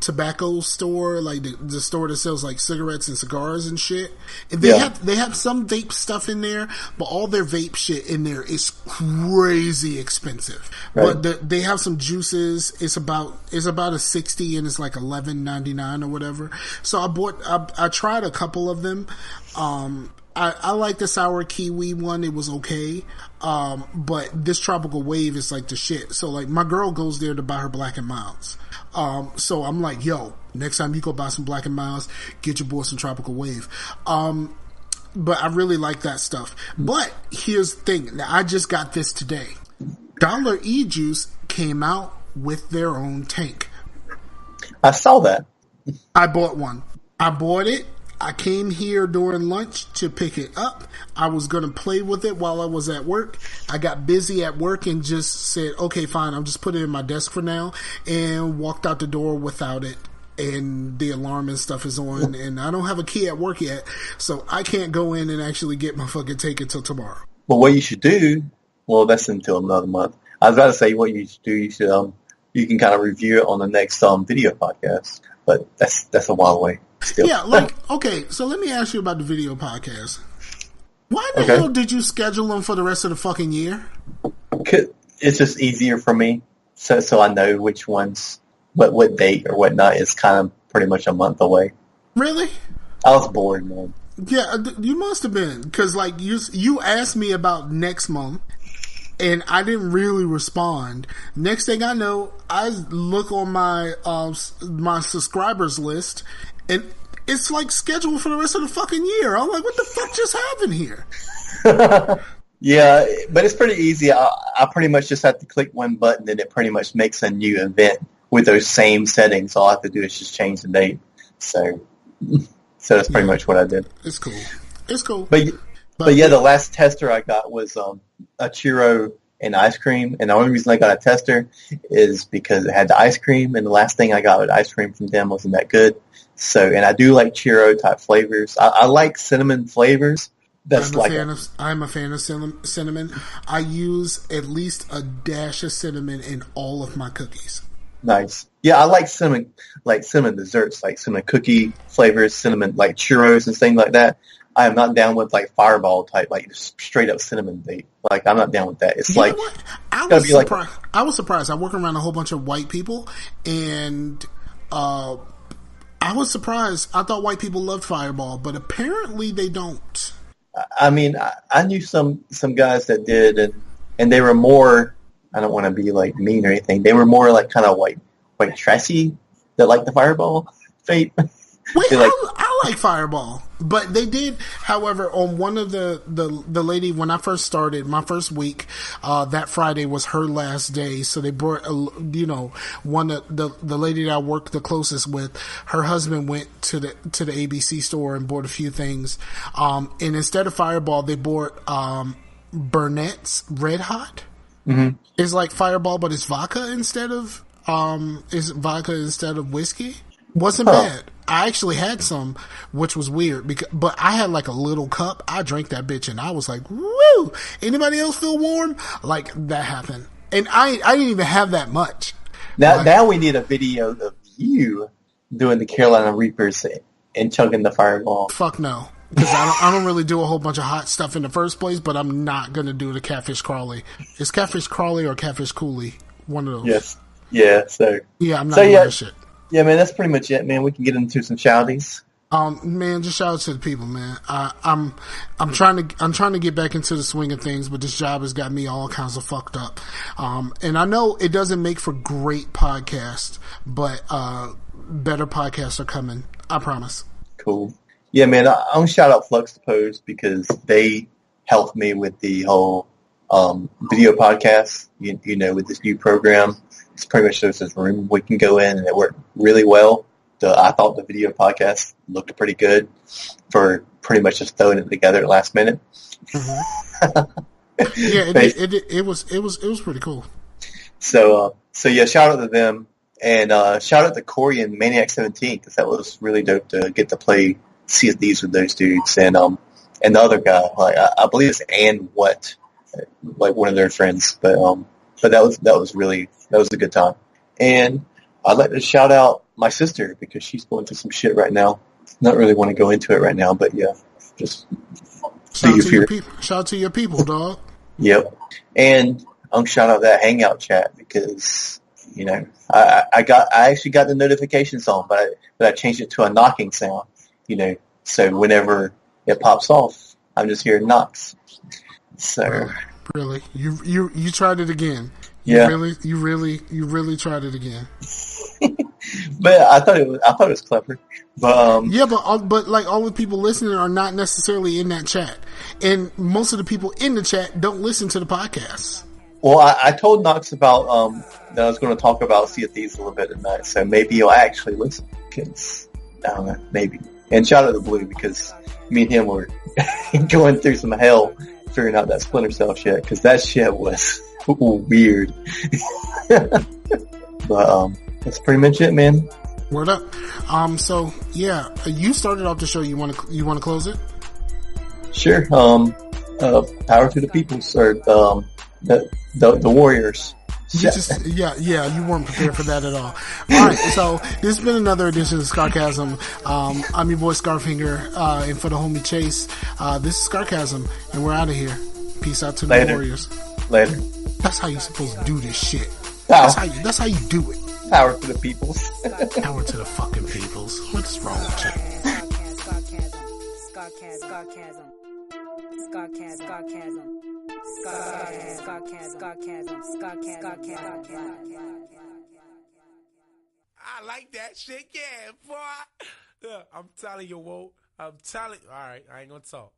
tobacco store, like the store that sells like cigarettes and cigars and shit. And they have some vape stuff in there, but all their vape shit in there is crazy expensive. Right. But they have some juices. It's about a 60 and it's like $11.99 or whatever. So I tried a couple of them. I like the sour kiwi one. It was okay. But this Tropical Wave is like the shit. So like my girl goes there to buy her Black and Milds. So I'm like, yo, next time you go buy some Black and Milds, get your boy some Tropical Wave. But I really like that stuff. But here's the thing. Now, I just got this today. Dollar E-Juice came out with their own tank. I saw that. I bought one. I bought it. I came here during lunch to pick it up. I was going to play with it while I was at work. I got busy at work and just said, okay, fine, I'll just put it in my desk for now, and walked out the door without it. And the alarm and stuff is on, and I don't have a key at work yet, so I can't go in and actually get my fucking take until tomorrow. Well, what you should do, that's until another month. I was about to say what you should do, you can kind of review it on the next video podcast, but that's a while away. Still. Yeah, like, okay, so let me ask you about the video podcast. Why the hell did you schedule them for the rest of the fucking year? It's just easier for me, so I know which ones, what date or whatnot is kind of pretty much a month away. Really? I was bored, man. Yeah, you must have been, because like you asked me about next month, and I didn't really respond. Next thing I know, I look on my my subscribers list, and it's like scheduled for the rest of the fucking year. I'm like, what the fuck just happened here? Yeah, but it's pretty easy. I pretty much just have to click one button, and it pretty much makes a new event with those same settings. All I have to do is just change the date. So that's pretty much what I did. It's cool. It's cool. But yeah, the last tester I got was a churro and ice cream. And the only reason I got a tester is because it had the ice cream. And the last thing I got with ice cream from them wasn't that good. So, and I do like churro type flavors. I like cinnamon flavors. I'm a fan of cinnamon. I use at least a dash of cinnamon in all of my cookies. Nice. Yeah, I like cinnamon desserts, like cinnamon cookie flavors, cinnamon like churros and things like that. I am not down with like Fireball type, like straight up cinnamon date. Like I'm not down with that. It's like I was surprised. I was surprised. I work around a whole bunch of white people, and I was surprised. I thought white people loved Fireball, but apparently they don't. I mean, I knew some guys that did, and they were more. I don't want to be like mean or anything. They were more like kind of white trashy that like the Fireball fate. Wait, I like Fireball, but they did. However, on one of the lady, when I first started my first week, that Friday was her last day, so they brought one of the lady that I worked the closest with. Her husband went to the ABC store and bought a few things, and instead of Fireball, they bought Burnett's Red Hot. Mm-hmm. It's like Fireball, but it's vodka instead of whiskey. Wasn't bad. I actually had some, which was weird, but I had like a little cup. I drank that bitch and I was like, woo! Anybody else feel warm? Like that happened. And I didn't even have that much. Now we need a video of you doing the Carolina Reapers and chugging the Fireball. Fuck no. Because I don't really do a whole bunch of hot stuff in the first place, but I'm not going to do the Catfish Crawly. It's Catfish Crawly or Catfish Cooley. One of those. Yes. Yeah, so. Yeah, I'm not doing that shit. Yeah, man, that's pretty much it, man. We can get into some shouties. Man, just shout out to the people, man. I'm trying to get back into the swing of things, but this job has got me all kinds of fucked up. And I know it doesn't make for great podcasts, but better podcasts are coming. I promise. Cool. Yeah, man, I'm gonna shout out Flux to Pose because they helped me with the whole video podcast. You know, with this new program, it's pretty much just this room we can go in, and it worked really well. I thought the video podcast looked pretty good for pretty much just throwing it together at last minute. Mm-hmm. Yeah, it was pretty cool. So yeah, shout out to them, and shout out to Corey and Maniac 17 because that was really dope to get to play Sea of Thieves with those dudes, and the other guy, like I believe it's Ann What, like one of their friends, but that was a good time, and I'd like to shout out my sister because she's going through some shit right now. Not really want to go into it right now, but yeah, just shout out to your people, dog. Yep, and shout out that Hangout chat because you know I actually got the notifications on, but I changed it to a knocking sound. You know, so whenever it pops off, I'm just hearing knocks. So really, you tried it again. Yeah. You really tried it again. But I thought it was clever. But yeah, but like all the people listening are not necessarily in that chat, and most of the people in the chat don't listen to the podcast. Well, I told Knox about that I was going to talk about Sea of Thieves a little bit tonight, so maybe you'll actually listen. Cause, I don't know, maybe. And shout out to Blue because me and him were going through some hell figuring out that Splinter Cell shit because that shit was weird. But that's pretty much it, man. Word up. So yeah, you started off the show. You want to close it? Sure. Power to the people, sir. The Warriors. You weren't prepared for that at all. All right, so this has been another edition of Scarcasm. I'm your boy Scarfinger, and for the homie Chase, this is Scarcasm, and we're out of here. Peace out to the Warriors. Later. That's how you're supposed to do this shit. Power. That's how you do it. Power to the peoples. Power to the fucking peoples. What's wrong with you? I like that shit, yeah, boy. Yeah, I'm telling you, Whoa. I'm telling you. All right, I ain't gonna talk.